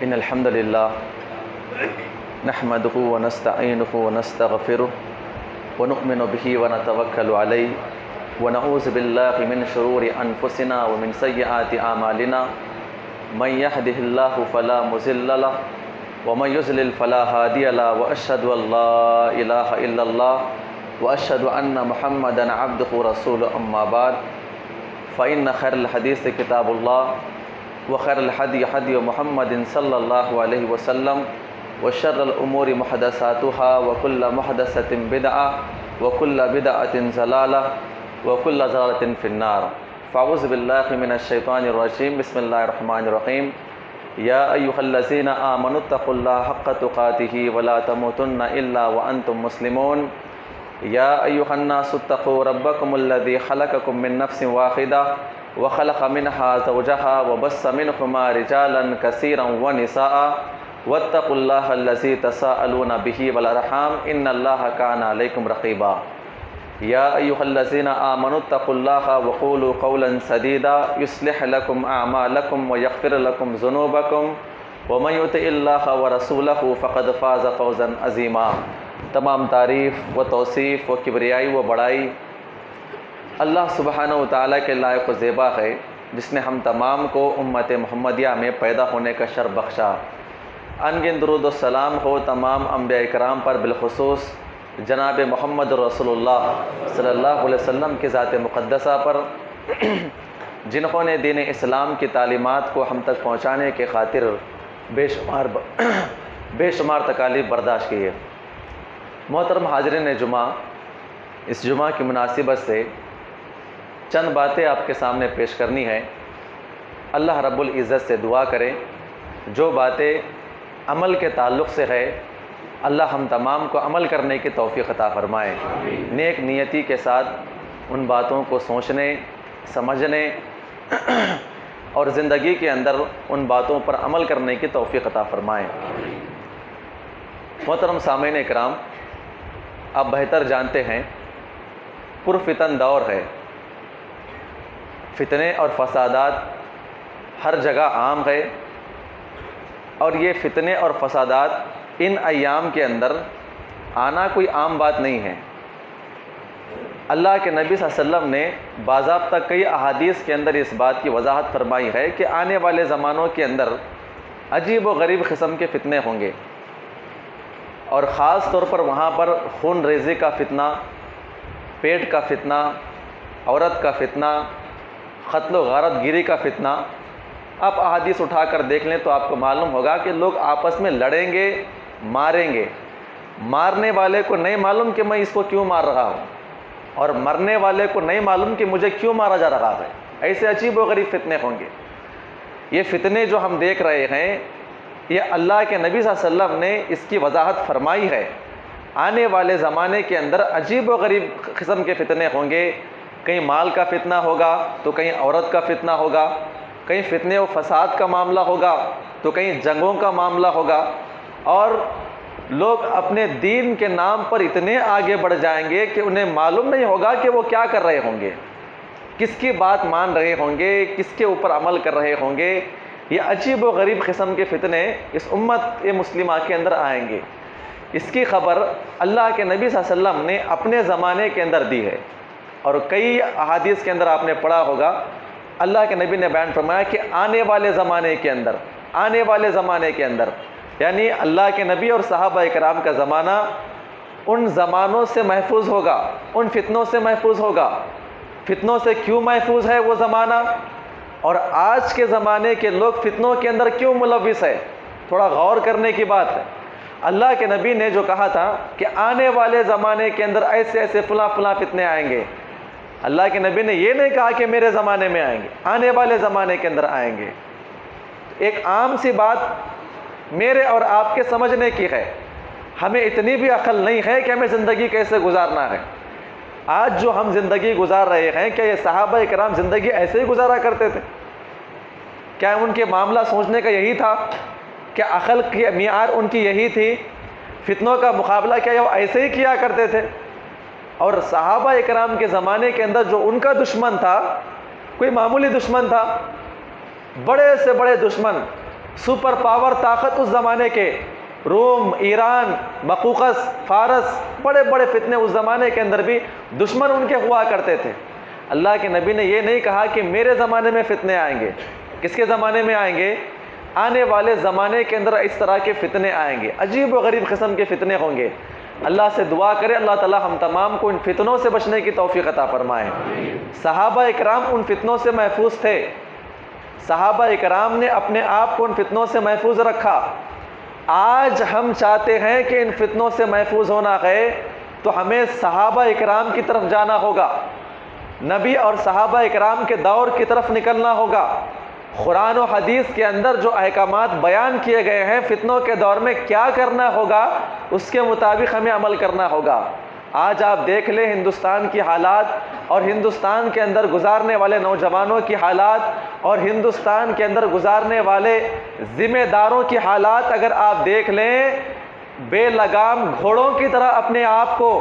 إن الحمد لله نحمده ونستعينه ونستغفره ونؤمن به ونتوكل عليه ونعوذ بالله من شرور أنفسنا ومن سيئات أعمالنا من يهده الله فلا مضل له ومن يضلل فلا هادي له وأشهد أن لا إله إلا الله وأشهد أن محمدا عبده ورسوله أما بعد فإن خير الحديث كتاب الله وخير الهدي هدي محمد صلى الله عليه وسلم وشر الأمور محدثاتها وكل محدثة بدعة وكل بدعة ضلالة وكل ضلالة في النار فأعوذ بالله من الشيطان الرجيم بسم الله الرحمن الرحيم يا أيها الذين آمنوا اتقوا الله حق تقاته ولا تموتن إلا وأنتم مسلمون يا أيها الناس اتقوا ربكم الذي خلقكم من نفس واحدة وخلق منها زوجها وبث منهما رجالا كثيرا ونساء واتقوا الله الذي تساءلون به والأرحام إن الله كان عليكم رقيبا يا أيها الذين آمنوا اتقوا الله وقولوا قولا سديدا يصلح لكم أعمالكم ويغفر لكم ذنوبكم ومن يطع الله ورسوله فقد فاز فوزا عظيما۔ تمام تعریف و توصیف و کبریائی و بڑائی اللہ سبحانہ و تعالیٰ کے لائق و زیبا ہے، جس نے ہم تمام کو امت محمدیہ میں پیدا ہونے کا شرف بخشا۔ انگن درود و سلام ہو تمام انبیاء کرام پر، بالخصوص جناب محمد رسول اللہ صلی اللہ علیہ وسلم کی ذات مقدسہ پر، جنہوں نے دین اسلام کی تعلیمات کو ہم تک پہنچانے کے خاطر بے شمار تکالیف برداشت کی ہے۔ محترم حاضرین جمعہ، اس جمعہ کی مناسبت سے چند باتیں آپ کے سامنے پیش کرنی ہے۔ اللہ رب العزت سے دعا کریں جو باتیں عمل کے تعلق سے ہے، اللہ ہم تمام کو عمل کرنے کی توفیق عطا فرمائے۔ نیک نیتی کے ساتھ ان باتوں کو سوچنے، سمجھنے اور زندگی کے اندر ان باتوں پر عمل کرنے کی توفیق عطا فرمائے۔ محترم سامعین اکرام، آپ بہتر جانتے ہیں پرفتن دور ہے، فتنے اور فسادات ہر جگہ عام ہے، اور یہ فتنے اور فسادات ان ایام کے اندر آنا کوئی عام بات نہیں ہے۔ اللہ کے نبی صلی اللہ علیہ وسلم نے باضابطہ کئی احادیث کے اندر اس بات کی وضاحت فرمائی ہے کہ آنے والے زمانوں کے اندر عجیب و غریب قسم کے فتنے ہوں گے، اور خاص طور پر وہاں پر خون ریزی کا فتنہ، پیٹ کا فتنہ، عورت کا فتنہ، قتل و غارت گیری کا فتنہ۔ آپ احادیث اٹھا کر دیکھ لیں تو آپ کو معلوم ہوگا کہ لوگ آپس میں لڑیں گے، ماریں گے، مارنے والے کو نہیں معلوم کہ میں اس کو کیوں مار رہا ہوں، اور مرنے والے کو نہیں معلوم کہ مجھے کیوں مارا جا رہا ہے۔ ایسے عجیب و غریب فتنے ہوں گے۔ یہ فتنے جو ہم دیکھ رہے ہیں، یہ اللہ کے نبی صلی اللہ علیہ وسلم نے اس کی وضاحت فرمائی ہے۔ آنے والے زمانے کے اندر عجیب و غریب قسم کے فتنے ہوں گے۔ کہیں مال کا فتنہ ہوگا تو کہیں عورت کا فتنہ ہوگا، کہیں فتنے و فساد کا معاملہ ہوگا تو کہیں جنگوں کا معاملہ ہوگا، اور لوگ اپنے دین کے نام پر اتنے آگے بڑھ جائیں گے کہ انہیں معلوم نہیں ہوگا کہ وہ کیا کر رہے ہوں گے، کس کی بات مان رہے ہوں گے، کس کے اوپر عمل کر رہے ہوں گے۔ یہ عجیب و غریب قسم کے فتنے اس امت مسلمہ کے اندر آئیں گے۔ اس کی خبر اللہ کے نبی صلی اللہ علیہ وسلم نے اپنے زمانے کے اندر دی ہے، اور کئی احادیث کے اندر آپ نے پڑھا ہوگا اللہ کے نبی نے بیان فرمایا کہ آنے والے زمانے کے اندر یعنی اللہ کے نبی اور صحابہ کرام کا زمانہ ان زمانوں سے محفوظ ہوگا، ان فتنوں سے محفوظ ہوگا۔ فتنوں سے کیوں محفوظ ہے وہ زمانہ، اور آج کے زمانے کے لوگ فتنوں کے اندر کیوں ملوث ہے؟ تھوڑا غور کرنے کی بات ہے۔ اللہ کے نبی نے جو کہا تھا کہ آنے والے زمانے کے اندر ایسے ایسے فلاں فتنے آئیں گے، اللہ کے نبی نے یہ نہیں کہا کہ میرے زمانے میں آئیں گے، آنے والے زمانے کے اندر آئیں گے۔ ایک عام سی بات میرے اور آپ کے سمجھنے کی ہے، ہمیں اتنی بھی عقل نہیں ہے کہ ہمیں زندگی کیسے گزارنا ہے۔ آج جو ہم زندگی گزار رہے ہیں، کیا یہ صحابہ کرام زندگی ایسے ہی گزارا کرتے تھے؟ کیا ان کے معاملہ سوچنے کا یہی تھا؟ کیا عقل کی معیار ان کی یہی تھی؟ فتنوں کا مقابلہ کیا وہ ایسے ہی کیا کرتے تھے؟ اور صحابہ اکرام کے زمانے کے اندر جو ان کا دشمن تھا، کوئی معمولی دشمن تھا؟ بڑے سے بڑے دشمن سپر پاور طاقت اس زمانے کے روم، ایران، بقوقس، فارس، بڑے بڑے فتنے اس زمانے کے اندر بھی دشمن ان کے ہوا کرتے تھے۔ اللہ کے نبی نے یہ نہیں کہا کہ میرے زمانے میں فتنے آئیں گے۔ کس کے زمانے میں آئیں گے؟ آنے والے زمانے کے اندر اس طرح کے فتنے آئیں گے، عجیب و غریب قسم کے فتنے ہوں گے۔ اللہ سے دعا کرے اللہ تعالی ہم تمام کو ان فتنوں سے بچنے کی توفیق عطا فرمائے۔ صحابہ اکرام ان فتنوں سے محفوظ تھے، صحابہ اکرام نے اپنے آپ کو ان فتنوں سے محفوظ رکھا۔ آج ہم چاہتے ہیں کہ ان فتنوں سے محفوظ ہونا ہے تو ہمیں صحابہ اکرام کی طرف جانا ہوگا، نبی اور صحابہ اکرام کے دور کی طرف نکلنا ہوگا۔ قرآن و حدیث کے اندر جو احکامات بیان کیے گئے ہیں فتنوں کے دور میں کیا کرنا ہوگا، اس کے مطابق ہمیں عمل کرنا ہوگا۔ آج آپ دیکھ لیں ہندوستان کی حالات اور ہندوستان کے اندر گزارنے والے نوجوانوں کی حالات اور ہندوستان کے اندر گزارنے والے ذمہ داروں کی حالات اگر آپ دیکھ لیں، بے لگام گھوڑوں کی طرح اپنے آپ کو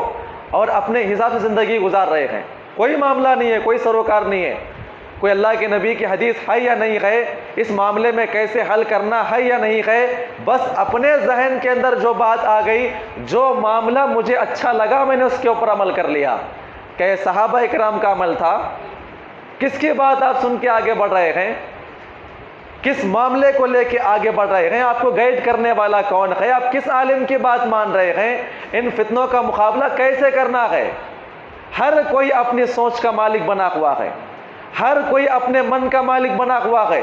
اور اپنے حساب سے زندگی گزار رہے ہیں۔ کوئی معاملہ نہیں ہے، کوئی سروکار نہیں ہے، کوئی اللہ کے نبی کی حدیث ہے یا نہیں ہے، اس معاملے میں کیسے حل کرنا ہے یا نہیں ہے، بس اپنے ذہن کے اندر جو بات آ گئی، جو معاملہ مجھے اچھا لگا میں نے اس کے اوپر عمل کر لیا۔ کہ یہ صحابہ اکرام کا عمل تھا۔ کس کی بات آپ سن کے آگے بڑھ رہے ہیں؟ کس معاملے کو لے کے آگے بڑھ رہے ہیں؟ آپ کو گائیڈ کرنے والا کون ہے؟ آپ کس عالم کی بات مان رہے ہیں؟ ان فتنوں کا مقابلہ کیسے کرنا ہے؟ ہر کوئی اپنی سوچ کا مالک بنا ہوا ہے، ہر کوئی اپنے من کا مالک بنا ہوا ہے۔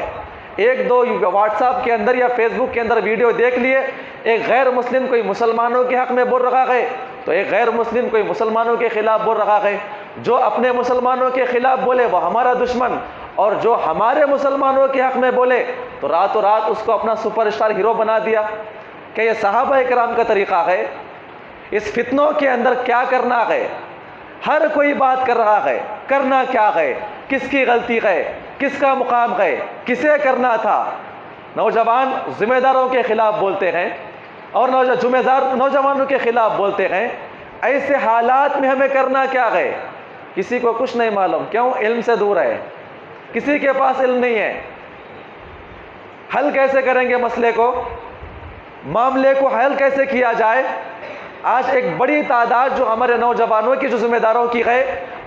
ایک دو واٹس ایپ کے اندر یا فیس بک کے اندر ویڈیو دیکھ لیے، ایک غیر مسلم کوئی مسلمانوں کے حق میں بول رہا ہے تو ایک غیر مسلم کوئی مسلمانوں کے خلاف بول رہا ہے۔ جو اپنے مسلمانوں کے خلاف بولے وہ ہمارا دشمن، اور جو ہمارے مسلمانوں کے حق میں بولے تو راتوں رات اس کو اپنا سپر اسٹار ہیرو بنا دیا۔ کہ یہ صحابہ اکرام کا طریقہ ہے؟ اس فتنوں کے اندر کیا کرنا ہے؟ ہر کوئی بات کر رہا ہے، کرنا کیا ہے، کس کی غلطی ہے، کس کا مقام ہے، کسے کرنا تھا۔ نوجوان ذمہ داروں کے خلاف بولتے ہیں اور ذمہ دار نوجوانوں کے خلاف بولتے ہیں۔ ایسے حالات میں ہمیں کرنا کیا ہے؟ کسی کو کچھ نہیں معلوم، کیوں؟ علم سے دور ہے، کسی کے پاس علم نہیں ہے۔ حل کیسے کریں گے مسئلے کو؟ معاملے کو حل کیسے کیا جائے؟ آج ایک بڑی تعداد جو ہمارے نوجوانوں کی جو ذمہ داروں کی ہے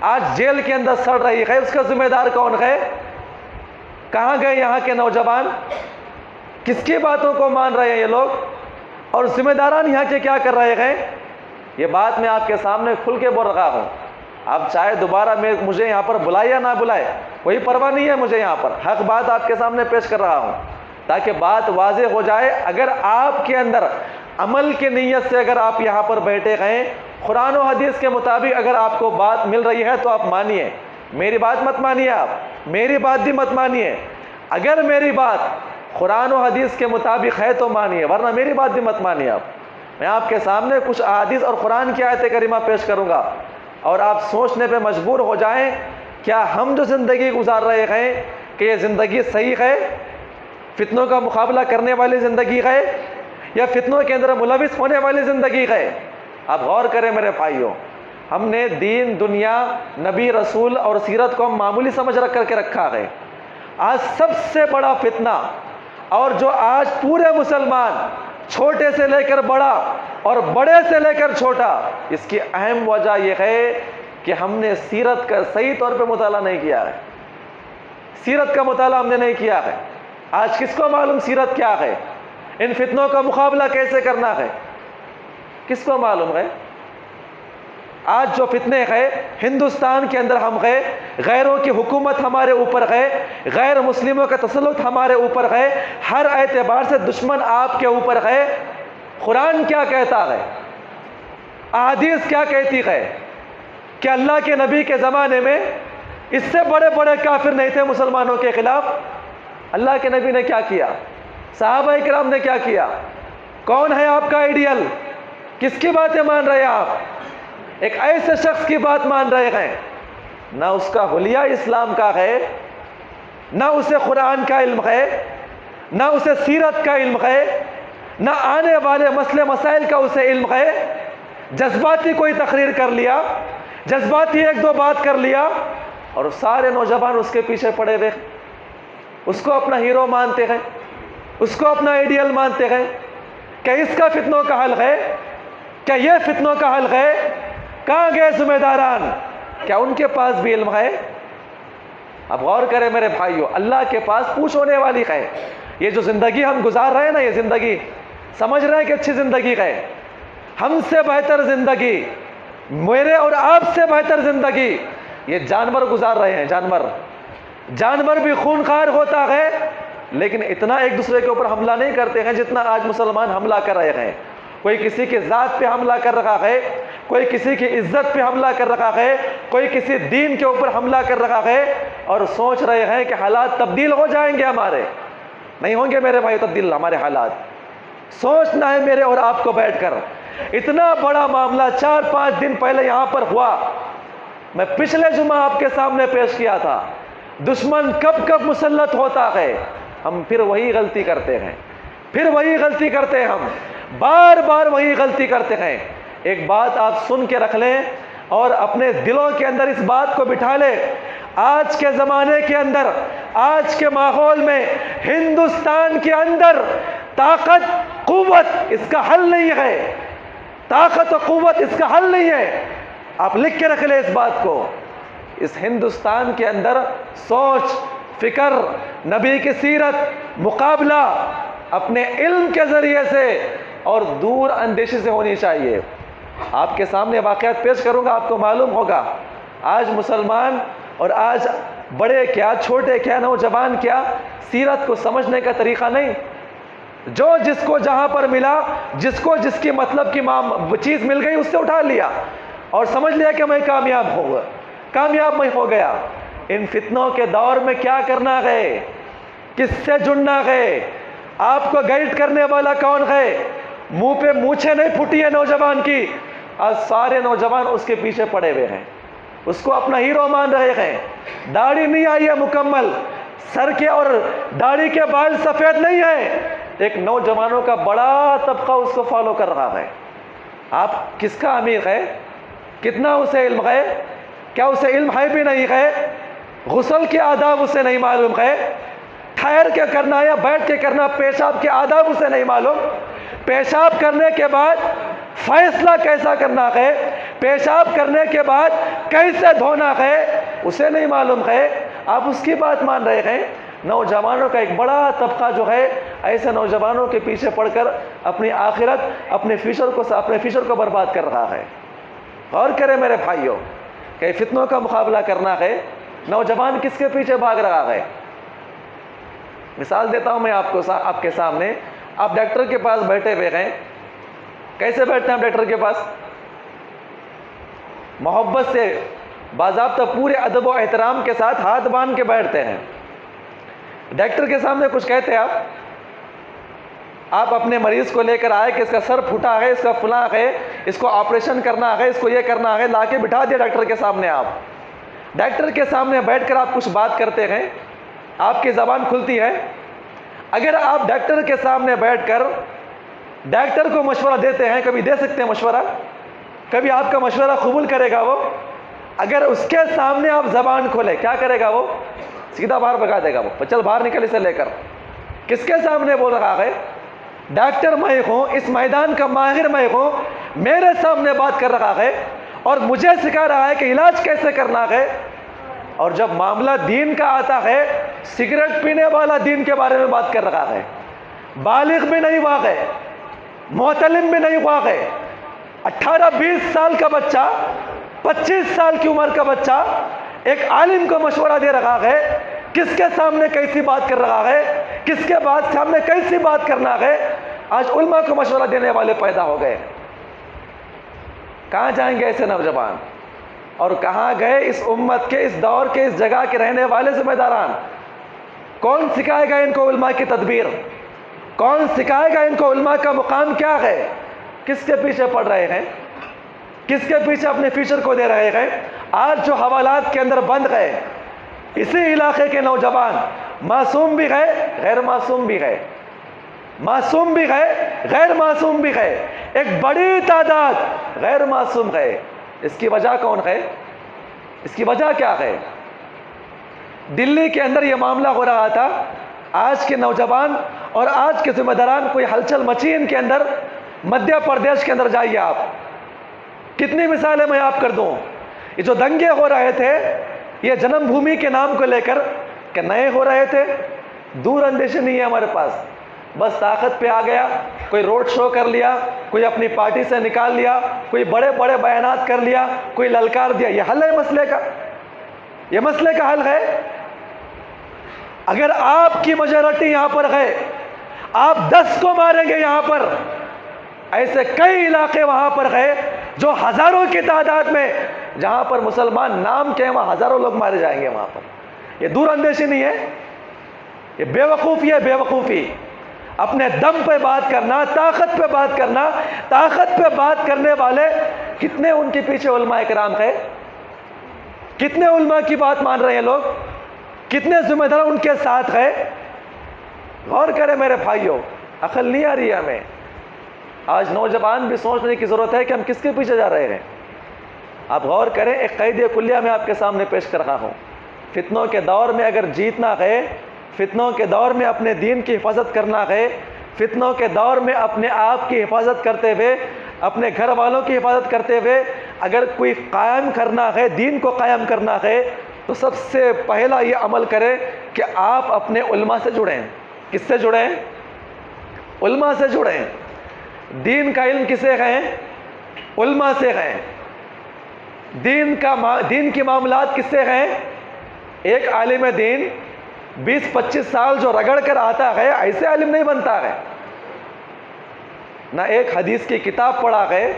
آج جیل کے اندر سڑ رہی ہے، اس کا ذمہ دار کون ہے؟ کہاں گئے یہاں کے نوجوان؟ کس کی باتوں کو مان رہے ہیں یہ لوگ؟ اور ذمہ داران یہاں کے کیا کر رہے ہیں؟ یہ بات میں آپ کے سامنے کھل کے بول رہا ہوں۔ آپ چاہے دوبارہ مجھے یہاں پر بلائے یا نہ بلائے، کوئی پرواہ نہیں ہے مجھے، یہاں پر حق بات آپ کے سامنے پیش کر رہا ہوں تاکہ بات واضح ہو جائے۔ اگر آپ کے اندر عمل کی نیت سے اگر آپ یہاں پر بیٹھے گئے، قرآن و حدیث کے مطابق اگر آپ کو بات مل رہی ہے تو آپ مانیے، میری بات مت مانیے، آپ میری بات بھی مت مانیے۔ اگر میری بات قرآن و حدیث کے مطابق ہے تو مانیے، ورنہ میری بات بھی مت مانیے۔ آپ میں آپ کے سامنے کچھ احادیث اور قرآن کی آیت کریمہ پیش کروں گا اور آپ سوچنے پہ مجبور ہو جائیں، کیا ہم جو زندگی گزار رہے ہیں کہ یہ زندگی صحیح ہے، فتنوں کا مقابلہ کرنے والی زندگی ہے، یا فتنوں کے اندر ملوث ہونے والی زندگی ہے؟ آپ غور کریں میرے بھائیوں، ہم نے دین، دنیا، نبی، رسول اور سیرت کو ہم معمولی سمجھ کر کے رکھا ہے۔ آج سب سے بڑا فتنہ، اور جو آج پورے مسلمان چھوٹے سے لے کر بڑا اور بڑے سے لے کر چھوٹا، اس کی اہم وجہ یہ ہے کہ ہم نے سیرت کا صحیح طور پہ مطالعہ نہیں کیا ہے۔ سیرت کا مطالعہ ہم نے نہیں کیا ہے۔ آج کس کو معلوم سیرت کیا ہے؟ ان فتنوں کا مقابلہ کیسے کرنا ہے، کس کو معلوم ہے؟ آج جو فتنے ہیں ہندوستان کے اندر ہم ہیں، غیروں کی حکومت ہمارے اوپر ہے، غیر مسلموں کا تسلط ہمارے اوپر ہے، ہر اعتبار سے دشمن آپ کے اوپر ہے۔ قرآن کیا کہتا ہے، احادیث کیا کہتی ہے کہ اللہ کے نبی کے زمانے میں اس سے بڑے بڑے کافر نہیں تھے مسلمانوں کے خلاف؟ اللہ کے نبی نے کیا کیا؟ صحابہ اکرام نے کیا کیا؟ کون ہے آپ کا آئیڈیل؟ کس کی باتیں مان رہے ہیں آپ؟ ایک ایسے شخص کی بات مان رہے ہیں، نہ اس کا حلیہ اسلام کا ہے، نہ اسے قرآن کا علم ہے، نہ اسے سیرت کا علم ہے، نہ آنے والے مسئلے مسائل کا اسے علم ہے۔ جذباتی کوئی تقریر کر لیا، جذباتی ایک دو بات کر لیا، اور سارے نوجوان اس کے پیچھے پڑے ہوئے، اس کو اپنا ہیرو مانتے ہیں، اس کو اپنا آئیڈیل مانتے ہیں کہ اس کا فتنوں کا حل ہے، کیا یہ فتنوں کا حل ہے؟ کہاں گئے ذمہ داران؟ کیا ان کے پاس بھی علم ہے؟ اب غور کریں میرے بھائیو، اللہ کے پاس پوچھ ہونے والی ہے۔ یہ جو زندگی ہم گزار رہے ہیں نا، یہ زندگی سمجھ رہے ہیں کہ اچھی زندگی ہے، ہم سے بہتر زندگی، میرے اور آپ سے بہتر زندگی یہ جانور گزار رہے ہیں۔ جانور بھی خونخوار ہوتا ہے، لیکن اتنا ایک دوسرے کے اوپر حملہ نہیں کرتے ہیں جتنا آج مسلمان حملہ کر رہے ہیں۔ کوئی کسی کی ذات پہ حملہ کر رہا ہے، کوئی کسی کی عزت پہ حملہ کر رہا ہے، کوئی کسی دین کے اوپر حملہ کر رہا ہے، اور سوچ رہے ہیں کہ حالات تبدیل ہو جائیں گے ہمارے۔ نہیں ہوں گے میرے بھائی تبدیل ہمارے حالات۔ سوچنا ہے میرے اور آپ کو بیٹھ کر، اتنا بڑا معاملہ 4-5 دن پہلے یہاں پر ہوا، میں پچھلے جمعہ آپ کے سامنے پیش کیا تھا۔ دشمن کب مسلط ہوتا ہے، ہم پھر وہی غلطی کرتے ہیں، ہم بار بار وہی غلطی کرتے ہیں۔ ایک بات آپ سن کے رکھ لیں اور اپنے دلوں کے اندر اس بات کو بٹھا لیں، آج کے زمانے کے اندر، آج کے ماحول میں ہندوستان کے اندر طاقت قوت اس کا حل نہیں ہے، طاقت و قوت اس کا حل نہیں ہے۔ آپ لکھ کے رکھ لیں اس بات کو۔ اس ہندوستان کے اندر سوچ، فکر، نبی کی سیرت، مقابلہ اپنے علم کے ذریعے سے اور دور اندیشی سے ہونی چاہیے۔ آپ کے سامنے واقعات پیش کروں گا، آپ کو معلوم ہوگا آج مسلمان اور آج بڑے کیا چھوٹے کیا نوجوان کیا، سیرت کو سمجھنے کا طریقہ نہیں۔ جو جس کو جہاں پر ملا، جس کو جس کی مطلب کی چیز مل گئی، اس سے اٹھا لیا اور سمجھ لیا کہ میں کامیاب میں ہو گیا۔ ان فتنوں کے دور میں کیا کرنا ہے، کس سے جڑنا ہے، آپ کو گائیڈ کرنے والا کون ہے؟ منہ پہ مونچھیں نہیں پھٹی ہے نوجوان کی، آج سارے نوجوان اس کے پیچھے پڑے ہوئے ہیں، اس کو اپنا ہیرو مان رہے ہیں۔ داڑھی نہیں آئی ہے مکمل، سر کے اور داڑھی کے بال سفید نہیں ہے، ایک نوجوانوں کا بڑا طبقہ اس کو فالو کر رہا ہے۔ آپ کس کا امیر ہے؟ کتنا اسے علم ہے؟ کیا اسے علم ہے بھی نہیں ہے؟ غسل کے آداب اسے نہیں معلوم ہے، ٹھہر کے کرنا یا بیٹھ کے کرنا، پیشاب کے آداب اسے نہیں معلوم، پیشاب کرنے کے بعد فیصلہ کیسا کرنا ہے، پیشاب کرنے کے بعد کیسے دھونا ہے، اسے نہیں معلوم ہے، آپ اس کی بات مان رہے ہیں۔ نوجوانوں کا ایک بڑا طبقہ جو ہے ایسے نوجوانوں کے پیچھے پڑ کر اپنی آخرت، اپنے فیوچر کو برباد کر رہا ہے۔ غور کریں میرے بھائیوں کہ فتنوں کا مقابلہ کرنا ہے، نوجوان کس کے پیچھے بھاگ رہا ہے؟ مثال دیتا ہوں میں آپ کے سامنے، آپ ڈاکٹر کے پاس بیٹھے ہوئے ہیں، کیسے بیٹھتے ہیں آپ ڈاکٹر کے پاس؟ محبت سے، باضابطہ پورے ادب و احترام کے ساتھ ہاتھ باندھ کے بیٹھتے ہیں۔ ڈاکٹر کے سامنے کچھ کہتے ہیں آپ اپنے مریض کو لے کر آئے کہ اس کا سر پھٹا ہے، اس کا فلاں ہے، اس کو آپریشن کرنا ہے، اس کو یہ کرنا ہے، لا کے بٹھا دیا ڈاکٹر کے سامنے۔ آپ ڈاکٹر کے سامنے بیٹھ کر آپ کچھ بات کرتے ہیں، آپ کی زبان کھلتی ہے۔ اگر آپ ڈاکٹر کے سامنے بیٹھ کر ڈاکٹر کو مشورہ دیتے ہیں، کبھی دے سکتے ہیں مشورہ؟ کبھی آپ کا مشورہ قبول کرے گا وہ؟ اگر اس کے سامنے آپ زبان کھولے، کیا کرے گا وہ؟ سیدھا باہر بھگا دے گا وہ، چل باہر نکل اسے لے کر۔ کس کے سامنے بول رہا ہے؟ ڈاکٹر میں ہوں، اس میدان کا ماہر میں ہوں، میرے سامنے بات کر رہا ہے اور مجھے سکھا رہا ہے کہ علاج کیسے کرنا ہے۔ اور جب معاملہ دین کا آتا ہے، سگریٹ پینے والا دین کے بارے میں بات کر رہا ہے، بالغ بھی نہیں ہوا ہے، محتلم بھی نہیں ہوا ہے، 18-20 سال کا بچہ، 25 سال کی عمر کا بچہ ایک عالم کو مشورہ دے رہا ہے، کس کے سامنے کیسی بات کر رہا ہے، کس کے سامنے کیسی بات کرنا ہے۔ آج علماء کو مشورہ دینے والے پیدا ہو گئے، کہاں جائیں گے ایسے نوجوان؟ اور کہاں گئے اس امت کے، اس دور کے، اس جگہ کے رہنے والے ذمہ داران؟ کون سکھائے گا ان کو علماء کی تدبیر؟ کون سکھائے گا ان کو علماء کا مقام کیا ہے؟ کس کے پیچھے پڑ رہے ہیں؟ کس کے پیچھے اپنے فیوچر کو دے رہے ہیں؟ آج جو حوالات کے اندر بند ہے، اسی علاقے کے نوجوان معصوم بھی ہے، غیر معصوم بھی ہے، معصوم بھی ہے، غیر معصوم بھی ہے، ایک بڑی تعداد غیر معصوم ہے۔ اس کی وجہ کون ہے؟ اس کی وجہ کیا ہے؟ دلی کے اندر یہ معاملہ ہو رہا تھا، آج کے نوجوان اور آج کے ذمہ داران کوئی ہلچل مچی ان کے اندر، مدھیہ پردیش کے اندر جائیے آپ، کتنی مثالیں میں آپ کر دوں. یہ جو دنگے ہو رہے تھے یہ جنم بھومی کے نام کو لے کر کہ نئے ہو رہے تھے، دور اندیشی نہیں ہے ہمارے پاس، بس طاقت پہ آ گیا، کوئی روڈ شو کر لیا، کوئی اپنی پارٹی سے نکال لیا، کوئی بڑے بڑے بیانات کر لیا، کوئی للکار دیا. یہ حل ہے مسئلے کا؟ یہ مسئلے کا حل ہے؟ اگر آپ کی میجورٹی یہاں پر ہے، آپ 10 کو ماریں گے یہاں پر. ایسے کئی علاقے وہاں پر ہے جو ہزاروں کی تعداد میں، جہاں پر مسلمان نام کے ہیں وہاں ہزاروں لوگ مارے جائیں گے وہاں پر. یہ دور اندیشی نہیں ہے، یہ بے وقوفی ہے. بے وقوفی اپنے دم پہ بات کرنا، طاقت پہ بات کرنا. طاقت پہ بات کرنے والے کتنے ان کے پیچھے علماء کرام ہے، کتنے علماء کی بات مان رہے ہیں لوگ، کتنے ذمہ دار ان کے ساتھ ہے. غور کریں میرے بھائیوں، عقل نہیں آ رہی ہے ہمیں. آج نوجوان بھی سوچنے کی ضرورت ہے کہ ہم کس کے پیچھے جا رہے ہیں. آپ غور کریں، ایک قید کلیہ میں آپ کے سامنے پیش کر رہا ہوں. فتنوں کے دور میں اگر جیتنا ہے، فتنوں کے دور میں اپنے دین کی حفاظت کرنا ہے، فتنوں کے دور میں اپنے آپ کی حفاظت کرتے ہوئے، اپنے گھر والوں کی حفاظت کرتے ہوئے اگر کوئی قائم کرنا ہے، دین کو قائم کرنا ہے، تو سب سے پہلا یہ عمل کریں کہ آپ اپنے علماء سے جڑیں. کس سے جڑیں؟ علماء سے جڑیں. دین کا علم کسے ہیں؟ علماء سے ہیں. دین کی معاملات کس سے ہیں؟ ایک عالم دین 20-25 سال جو رگڑ کر آتا ہے ایسے عالم نہیں بنتا ہے. نہ ایک حدیث کی کتاب پڑھا ہے،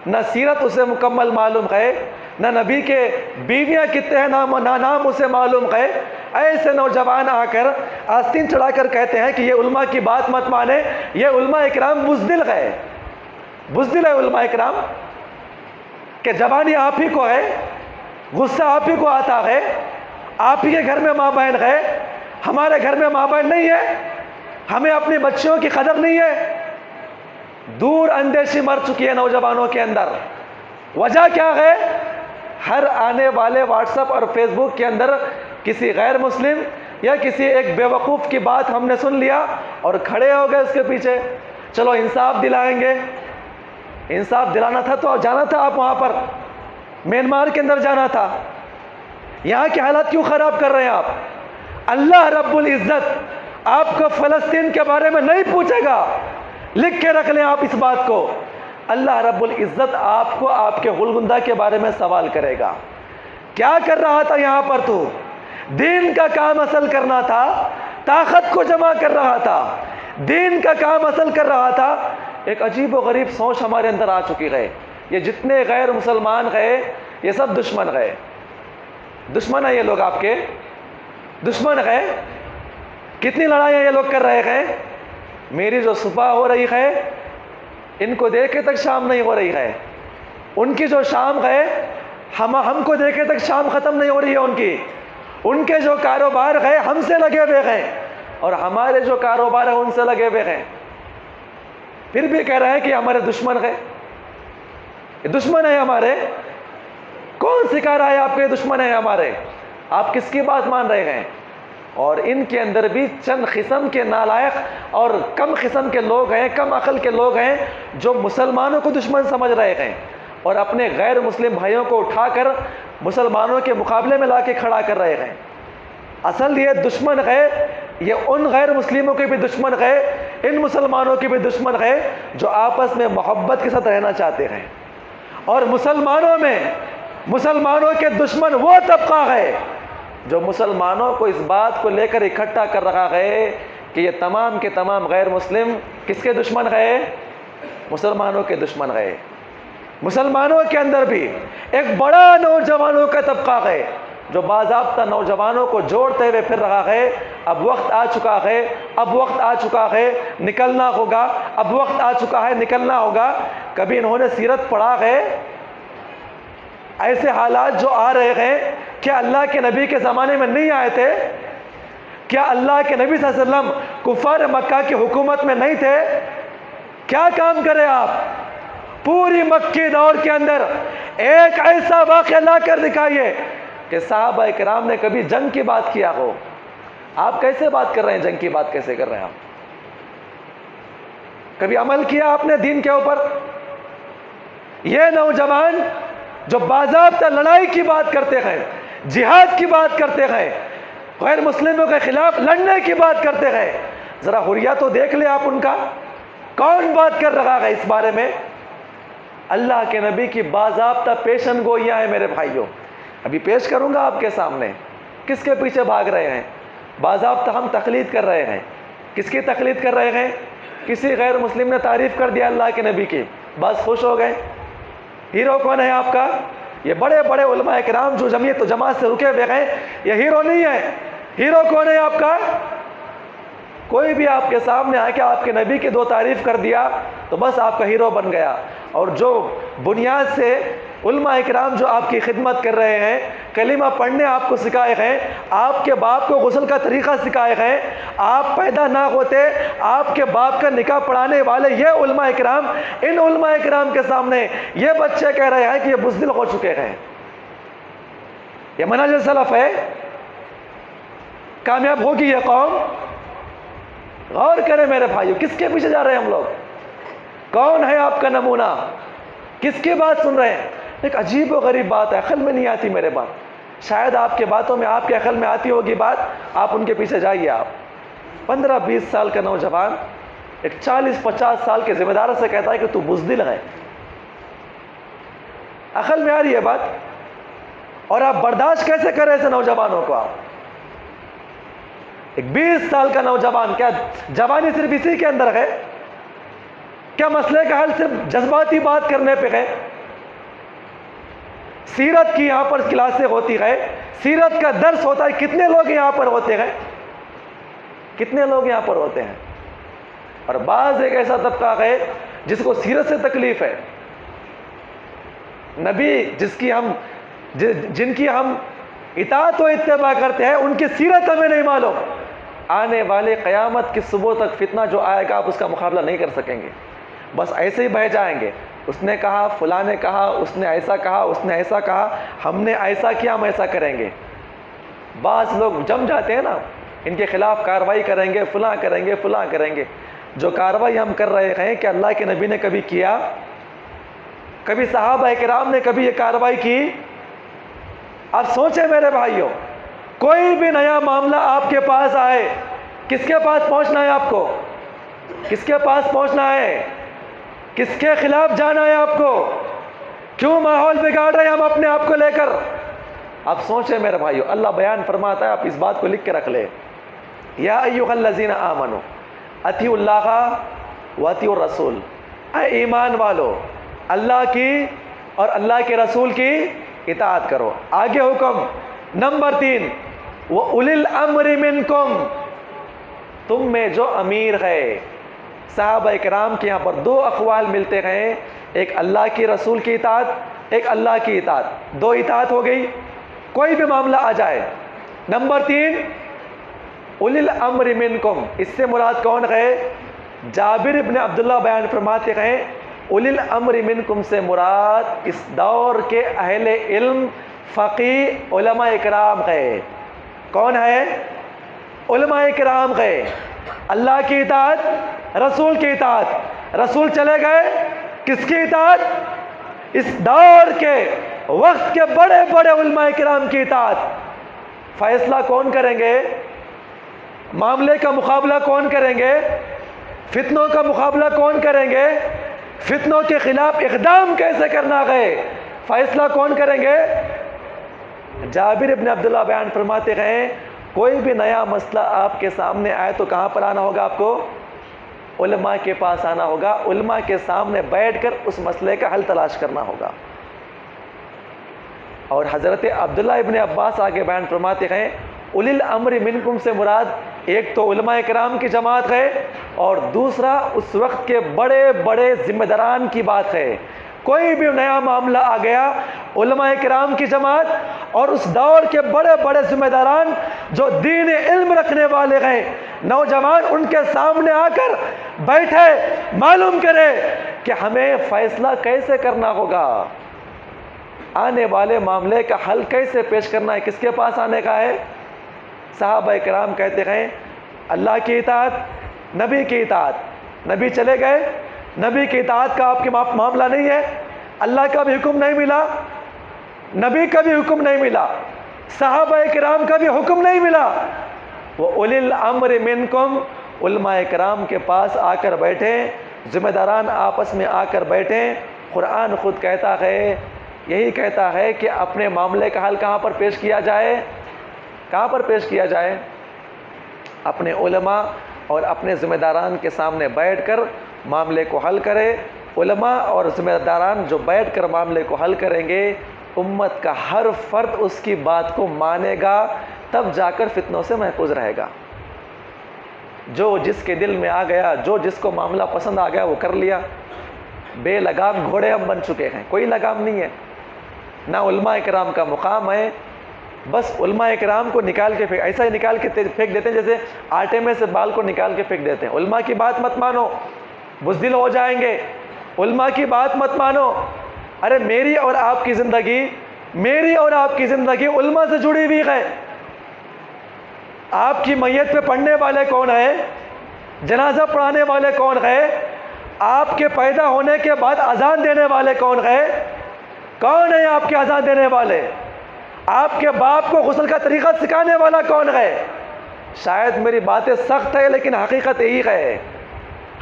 نہ سیرت اسے مکمل معلوم ہے، نہ نبی کے بیویاں کتنے ہیں نہ نام اسے معلوم ہے. ایسے نوجوان آ کر آستین چڑھا کر کہتے ہیں کہ یہ علماء کی بات مت مانے، یہ علماء اکرام بزدل ہے. بزدل ہے علماء اکرام کہ جوانی آپ ہی کو ہے، غصہ آپ ہی کو آتا ہے، آپ ہی کے گھر میں ماں بہن ہے، ہمارے گھر میں ماں بہن نہیں ہے، ہمیں اپنی بچیوں کی قدر نہیں ہے. دور اندیشی مر چکی ہے نوجوانوں کے اندر. وجہ کیا ہے؟ ہر آنے والے واٹس ایپ اور فیس بک کے اندر کسی غیر مسلم یا کسی ایک بے وقوف کی بات ہم نے سن لیا اور کھڑے ہو گئے اس کے پیچھے. چلو انصاف دلائیں گے. انصاف دلانا تھا تو جانا تھا آپ وہاں پر، میانمار کے اندر جانا تھا. یہاں کے حالات کیوں خراب کر رہے ہیں آپ؟ اللہ رب العزت آپ کو فلسطین کے بارے میں نہیں پوچھے گا. لکھ کے رکھ لیں آپ اس بات کو. اللہ رب العزت آپ کو آپ کے غلغندہ کے بارے میں سوال کرے گا. کیا کر رہا تھا یہاں پر تو؟ دین کا کام اصل کرنا تھا، طاقت کو جمع کر رہا تھا، دین کا کام اصل کر رہا تھا. ایک عجیب و غریب سوچ ہمارے اندر آ چکی ہے. یہ جتنے غیر مسلمان گئے یہ سب دشمن گئے. دشمن ہیں یہ لوگ، آپ کے دشمن گئے. کتنی لڑائیاں یہ لوگ کر رہے ہیں. میری جو صبح ہو رہی ہے ان کو دیکھے تک شام نہیں ہو رہی ہے. ان کی جو شام ہے ہم کو دیکھے تک شام ختم نہیں ہو رہی ہے ان کی. ان کے جو کاروبار ہے ہم سے لگے ہوئے ہیں اور ہمارے جو کاروبار ہے ان سے لگے ہوئے ہیں. پھر بھی کہہ رہے ہیں کہ ہمارے دشمن ہے. یہ دشمن ہے ہمارے. کون سکھا رہا ہے آپ کے دشمن ہیں ہمارے؟ آپ کس کی بات مان رہے ہیں؟ اور ان کے اندر بھی چند قسم کے نالائق اور کم قسم کے لوگ ہیں، کم عقل کے لوگ ہیں جو مسلمانوں کو دشمن سمجھ رہے ہیں اور اپنے غیر مسلم بھائیوں کو اٹھا کر مسلمانوں کے مقابلے میں لا کے کھڑا کر رہے ہیں. اصل یہ دشمن ہے، یہ ان غیر مسلموں کے بھی دشمن ہے، ان مسلمانوں کے بھی دشمن ہے جو آپس میں محبت کے ساتھ رہنا چاہتے ہیں. اور مسلمانوں کے دشمن وہ طبقہ ہے جو مسلمانوں کو اس بات کو لے کر اکٹھا کر رہا ہے کہ یہ تمام کے تمام غیر مسلم کس کے دشمن ہے؟ مسلمانوں کے دشمن ہے. مسلمانوں کے اندر بھی ایک بڑا نوجوانوں کا طبقہ ہے جو باضابطہ نوجوانوں کو جوڑتے ہوئے پھر رہا ہے. اب وقت آ چکا ہے، اب وقت آ چکا ہے، نکلنا ہوگا. اب وقت آ چکا ہے، نکلنا ہوگا. کبھی انہوں نے سیرت پڑھا ہے؟ ایسے حالات جو آ رہے ہیں کیا اللہ کے نبی کے زمانے میں نہیں آئے تھے؟ کیا اللہ کے نبی صلی اللہ علیہ وسلم کفار مکہ کی حکومت میں نہیں تھے؟ کیا کام کرے آپ؟ پوری مکی دور کے اندر ایک ایسا واقعہ لا کر دکھائیے کہ صحابہ کرام نے کبھی جنگ کی بات کیا ہو، آپ کیسے بات کر رہے ہیں؟ جنگ کی بات کیسے کر رہے ہیں آپ؟ کبھی عمل کیا آپ نے دین کے اوپر؟ یہ نوجوان جو باضابطہ لڑائی کی بات کرتے ہیں، جہاد کی بات کرتے ہیں، غیر مسلموں کے خلاف لڑنے کی بات کرتے ہیں، ذرا حریہ تو دیکھ لیں آپ ان کا، کون بات کر رہا ہے اس بارے میں؟ اللہ کے نبی کی باضابطہ پیشن گوئیاں ہیں میرے بھائیوں، ابھی پیش کروں گا آپ کے سامنے۔ کس کے پیچھے بھاگ رہے ہیں؟ باضابطہ ہم تقلید کر رہے ہیں۔ کس کی تقلید کر رہے ہیں؟ کسی غیر مسلم نے تعریف کر دیا اللہ کے نبی کی، بس خوش ہو گئے۔ ہیرو کون ہے آپ کا؟ یہ بڑے بڑے علماء کرام جو جماعت سے رکے ہوئے ہیں، یہ ہیرو نہیں ہے۔ ہیرو کون ہے آپ کا؟ کوئی بھی آپ کے سامنے آ کے آپ کے نبی کی دو تعریف کر دیا تو بس آپ کا ہیرو بن گیا۔ اور جو بنیاد سے علماء اکرام جو آپ کی خدمت کر رہے ہیں، کلمہ پڑھنے آپ کو سکھائے ہیں، آپ کے باپ کو غسل کا طریقہ سکھائے ہیں، آپ پیدا نہ ہوتے آپ کے باپ کا نکاح پڑھانے والے یہ علماء اکرام، ان علماء اکرام کے سامنے یہ بچے کہہ رہے ہیں کہ یہ بزدل ہو چکے ہیں۔ یہ منہج سلف ہے؟ کامیاب ہوگی یہ قوم؟ غور کریں میرے بھائیو، کس کے پیچھے جا رہے ہیں ہم لوگ؟ کون ہے آپ کا نمونہ؟ کس کی بات سن رہے ہیں؟ ایک عجیب و غریب بات ہے، عقل میں نہیں آتی میرے بات۔ شاید آپ کے باتوں میں آپ کے عقل میں آتی ہوگی بات، آپ ان کے پیچھے جائیے۔ آپ 15-20 سال کا نوجوان ایک 40-50 سال کے ذمہ دار سے کہتا ہے کہ تو بزدل ہے۔ عقل میں آ رہی ہے بات؟ اور آپ برداشت کیسے کریں ایسے نوجوانوں کو؟ آپ ایک 20 سال کا نوجوان، کیا جوانی صرف اسی کے اندر ہے؟ کیا مسئلے کا حل صرف جذباتی بات کرنے پہ ہے؟ سیرت کی یہاں پر کلاسیں ہوتی ہے، سیرت کا درس ہوتا ہے، کتنے لوگ یہاں پر ہوتے ہیں؟ کتنے لوگ یہاں پر ہوتے ہیں؟ اور بعض ایک ایسا طبقہ ہے جس کو سیرت سے تکلیف ہے، نبی جن کی ہم اطاعت و اتباع کرتے ہیں، ان کی سیرت ہمیں نہیں معلوم۔ آنے والے قیامت کی صبح تک فتنہ جو آئے گا آپ اس کا مقابلہ نہیں کر سکیں گے، بس ایسے ہی بہ جائیں گے۔ اس نے کہا، فلاں نے کہا، اس نے ایسا کہا، اس نے ایسا کہا، ہم نے ایسا کیا، ہم ایسا کریں گے۔ بعض لوگ جم جاتے ہیں نا، ان کے خلاف کارروائی کریں گے، فلاں کریں گے، فلاں کریں گے۔ جو کارروائی ہم کر رہے ہیں کہ اللہ کے نبی نے کبھی کیا؟ کبھی صحابہ کرام نے کبھی یہ کارروائی کی؟ آپ سوچیں میرے بھائیوں، کوئی بھی نیا معاملہ آپ کے پاس آئے، کس کے پاس پہنچنا ہے آپ کو؟ کس کے پاس پہنچنا ہے؟ کس کے خلاف جانا ہے آپ کو؟ کیوں ماحول بگاڑ رہے ہیں ہم اپنے آپ کو لے کر؟ آپ سوچیں میرے بھائیو، اللہ بیان فرماتا ہے، آپ اس بات کو لکھ کے رکھ لیں، یا ایھا الذین آمنوا اطیعوا اللہ و اطیعوا الرسول، اے ایمان والو اللہ کی اور اللہ کے رسول کی اطاعت کرو۔ آگے حکم نمبر 3، وَأُولِي الْأَمْرِ مِنْكُمْ، تم میں جو امیر ہے۔ صحابہ کرام کے یہاں پر 2 اقوال ملتے ہیں، ایک اللہ کی رسول کی اطاعت، ایک اللہ کی اطاعت، 2 اطاعت ہو گئی، کوئی بھی معاملہ آ جائے۔ نمبر 3، اولی الامر منکم، اس سے مراد کون ہے؟ جابر ابن عبداللہ بیان فرماتے ہیں، اولی الامر منکم سے مراد اس دور کے اہل علم، فقیہ، علماء اکرام ہے۔ کون ہے؟ علماء اکرام ہے۔ اللہ کی اطاعت، رسول کی اطاعت۔ رسول چلے گئے، کس کی اطاعت؟ اس دور کے وقت کے بڑے بڑے علماء کرام کی اطاعت۔ فیصلہ کون کریں گے؟ معاملے کا مقابلہ کون کریں گے؟ فتنوں کا مقابلہ کون کریں گے؟ فتنوں کے خلاف اقدام کیسے کرنا ہے، فیصلہ کون کریں گے؟ جابر ابن عبداللہ بیان فرماتے ہیں، کوئی بھی نیا مسئلہ آپ کے سامنے آئے تو کہاں پر آنا ہوگا آپ کو؟ علماء کے پاس آنا ہوگا، علماء کے سامنے بیٹھ کر اس مسئلے کا حل تلاش کرنا ہوگا۔ اور حضرت عبداللہ ابن عباس آگے بیان فرماتے ہیں، اولی الامر منکم سے مراد ایک تو علماء کرام کی جماعت ہے، اور دوسرا اس وقت کے بڑے بڑے ذمہ داران کی بات ہے۔ کوئی بھی نیا معاملہ آ گیا، علماء کرام کی جماعت اور اس دور کے بڑے بڑے ذمہ داران جو دین علم رکھنے والے ہیں، نوجوان ان کے سامنے آ کر بیٹھے، معلوم کرے کہ ہمیں فیصلہ کیسے کرنا ہوگا، آنے والے معاملے کا حل کیسے پیش کرنا ہے۔ کس کے پاس آنے کا ہے؟ صحابہ کرام کہتے ہیں اللہ کی اطاعت، نبی کی اطاعت، نبی چلے گئے، نبی کی اطاعت کا آپ کے معاملہ نہیں ہے، اللہ کا بھی حکم نہیں ملا، نبی کا بھی حکم نہیں ملا، صحابہ کرام کا بھی حکم نہیں ملا، وہ اولی الامر منکم، علماء کرام کے پاس آ کر بیٹھے، ذمہ داران آپس میں آ کر بیٹھے۔ قرآن خود کہتا ہے، یہی کہتا ہے کہ اپنے معاملے کا حل کہاں پر پیش کیا جائے؟ کہاں پر پیش کیا جائے؟ اپنے علماء اور اپنے ذمہ داران کے سامنے بیٹھ کر معاملے کو حل کرے۔ علماء اور ذمہ داران جو بیٹھ کر معاملے کو حل کریں گے، امت کا ہر فرد اس کی بات کو مانے گا، تب جا کر فتنوں سے محفوظ رہے گا۔ جو جس کے دل میں آ گیا، جو جس کو معاملہ پسند آ گیا وہ کر لیا۔ بے لگام گھوڑے ہم بن چکے ہیں، کوئی لگام نہیں ہے، نہ علماء کرام کا مقام ہے۔ بس علماء کرام کو نکال کے ایسا ہی نکال کے پھینک دیتے ہیں جیسے آٹے میں سے بال کو نکال کے پھینک دیتے ہیں۔ علماء کی بات مت مانو، بزدل ہو جائیں گے، علماء کی بات مت مانو۔ ارے میری اور آپ کی زندگی، میری اور آپ کی زندگی علماء سے جڑی ہوئی ہے۔ آپ کی میت پہ پڑھنے والے کون ہیں؟ جنازہ پڑھانے والے کون ہیں؟ آپ کے پیدا ہونے کے بعد اذان دینے والے کون ہیں؟ کون ہے آپ کے اذان دینے والے؟ آپ کے باپ کو غسل کا طریقہ سکھانے والا کون ہے؟ شاید میری باتیں سخت ہے لیکن حقیقت یہی ہے،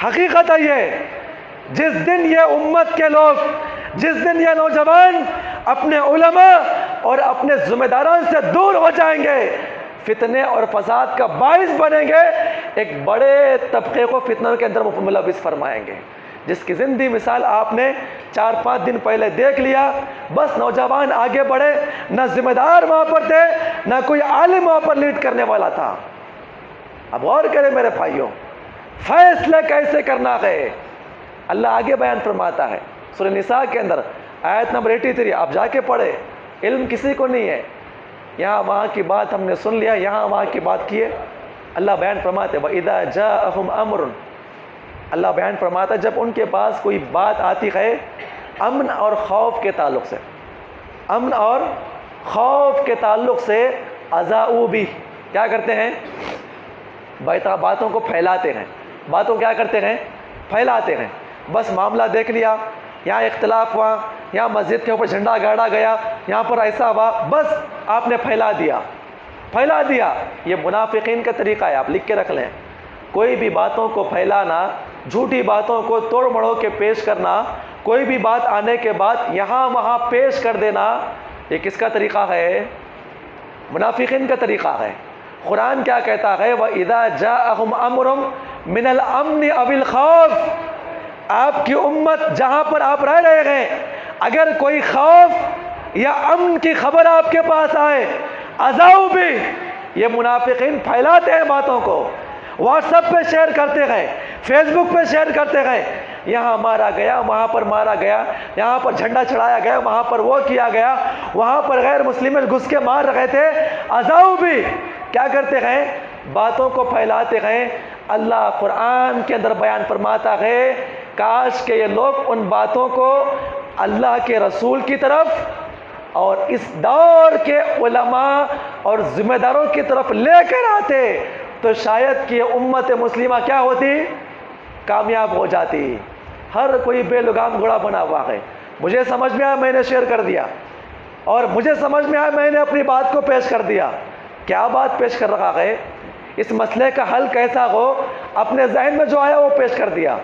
حقیقت ہے یہ۔ جس دن یہ امت کے لوگ، جس دن یہ نوجوان اپنے علماء اور اپنے ذمہ داران سے دور ہو جائیں گے، فتنے اور فساد کا باعث بنیں گے، ایک بڑے طبقے کو فتنوں کے اندر ملوث فرمائیں گے، جس کی زندگی مثال آپ نے 4-5 دن پہلے دیکھ لیا۔ بس نوجوان آگے بڑھے، نہ ذمہ دار وہاں پر تھے، نہ کوئی عالم وہاں پر لیڈ کرنے والا تھا۔ اب غور کریں میرے بھائیوں، فیصلہ کیسے کرنا ہے؟ اللہ آگے بیان فرماتا ہے سورہ نساء کے اندر آیت نمبر 83، آپ جا کے پڑھے، علم کسی کو نہیں ہے، یہاں وہاں کی بات ہم نے سن لیا، یہاں وہاں کی بات کیے۔ اللہ بیان فرماتے وَإِذَا جَاءَهُمْ أَمْرٌ، اللہ بیان فرماتا جب ان کے پاس کوئی بات آتی ہے امن اور خوف کے تعلق سے، امن اور خوف کے تعلق سے، اذاؤ بھی کیا کرتے ہیں؟ باتوں کو پھیلاتے ہیں، باتوں کیا کرتے ہیں؟ پھیلاتے ہیں۔ بس معاملہ دیکھ لیا، یہاں اختلاف ہوا، یہاں مسجد کے اوپر جھنڈا گاڑا گیا، یہاں پر ایسا ہوا، بس آپ نے پھیلا دیا، پھیلا دیا۔ یہ منافقین کا طریقہ ہے، آپ لکھ کے رکھ لیں۔ کوئی بھی باتوں کو پھیلانا، جھوٹی باتوں کو توڑ مڑو کے پیش کرنا، کوئی بھی بات آنے کے بعد یہاں وہاں پیش کر دینا، یہ کس کا طریقہ ہے؟ منافقین کا طریقہ ہے۔ قرآن کیا کہتا ہے؟ وَإِذَا جَاءَهُمْ أَمْرٌ مِّنَ الْأَمْنِ أَوِ الْخَوْفِ، آپ کی امت جہاں پر آپ رہ رہے ہیں، اگر کوئی خوف یا امن کی خبر آپ کے پاس آئے، اذاؤ بھی، یہ منافقین پھیلاتے ہیں باتوں کو، واٹس ایپ پہ شیئر کرتے ہیں، فیس بک پہ شیئر کرتے ہیں، یہاں مارا گیا، وہاں پر مارا گیا، یہاں پر جھنڈا چڑھایا گیا، وہاں پر وہ کیا گیا، وہاں پر غیر مسلم گھس کے مار رہے تھے۔ اذاؤ بھی کیا کرتے ہیں؟ باتوں کو پھیلاتے ہیں۔ اللہ قرآن کے اندر بیان فرماتا ہے کاش کہ یہ لوگ ان باتوں کو اللہ کے رسول کی طرف اور اس دور کے علماء اور ذمہ داروں کی طرف لے کر آتے تو شاید کہ امت مسلمہ کیا ہوتی؟ کامیاب ہو جاتی۔ ہر کوئی بے لگام گھوڑا بنا ہوا ہے۔ مجھے سمجھ میں آیا، میں نے شیئر کر دیا، اور مجھے سمجھ میں آیا، میں نے اپنی بات کو پیش کر دیا۔ کیا بات پیش کر رہا ہے؟ اس مسئلے کا حل کیسا ہو، اپنے ذہن میں جو آیا وہ پیش کر دیا۔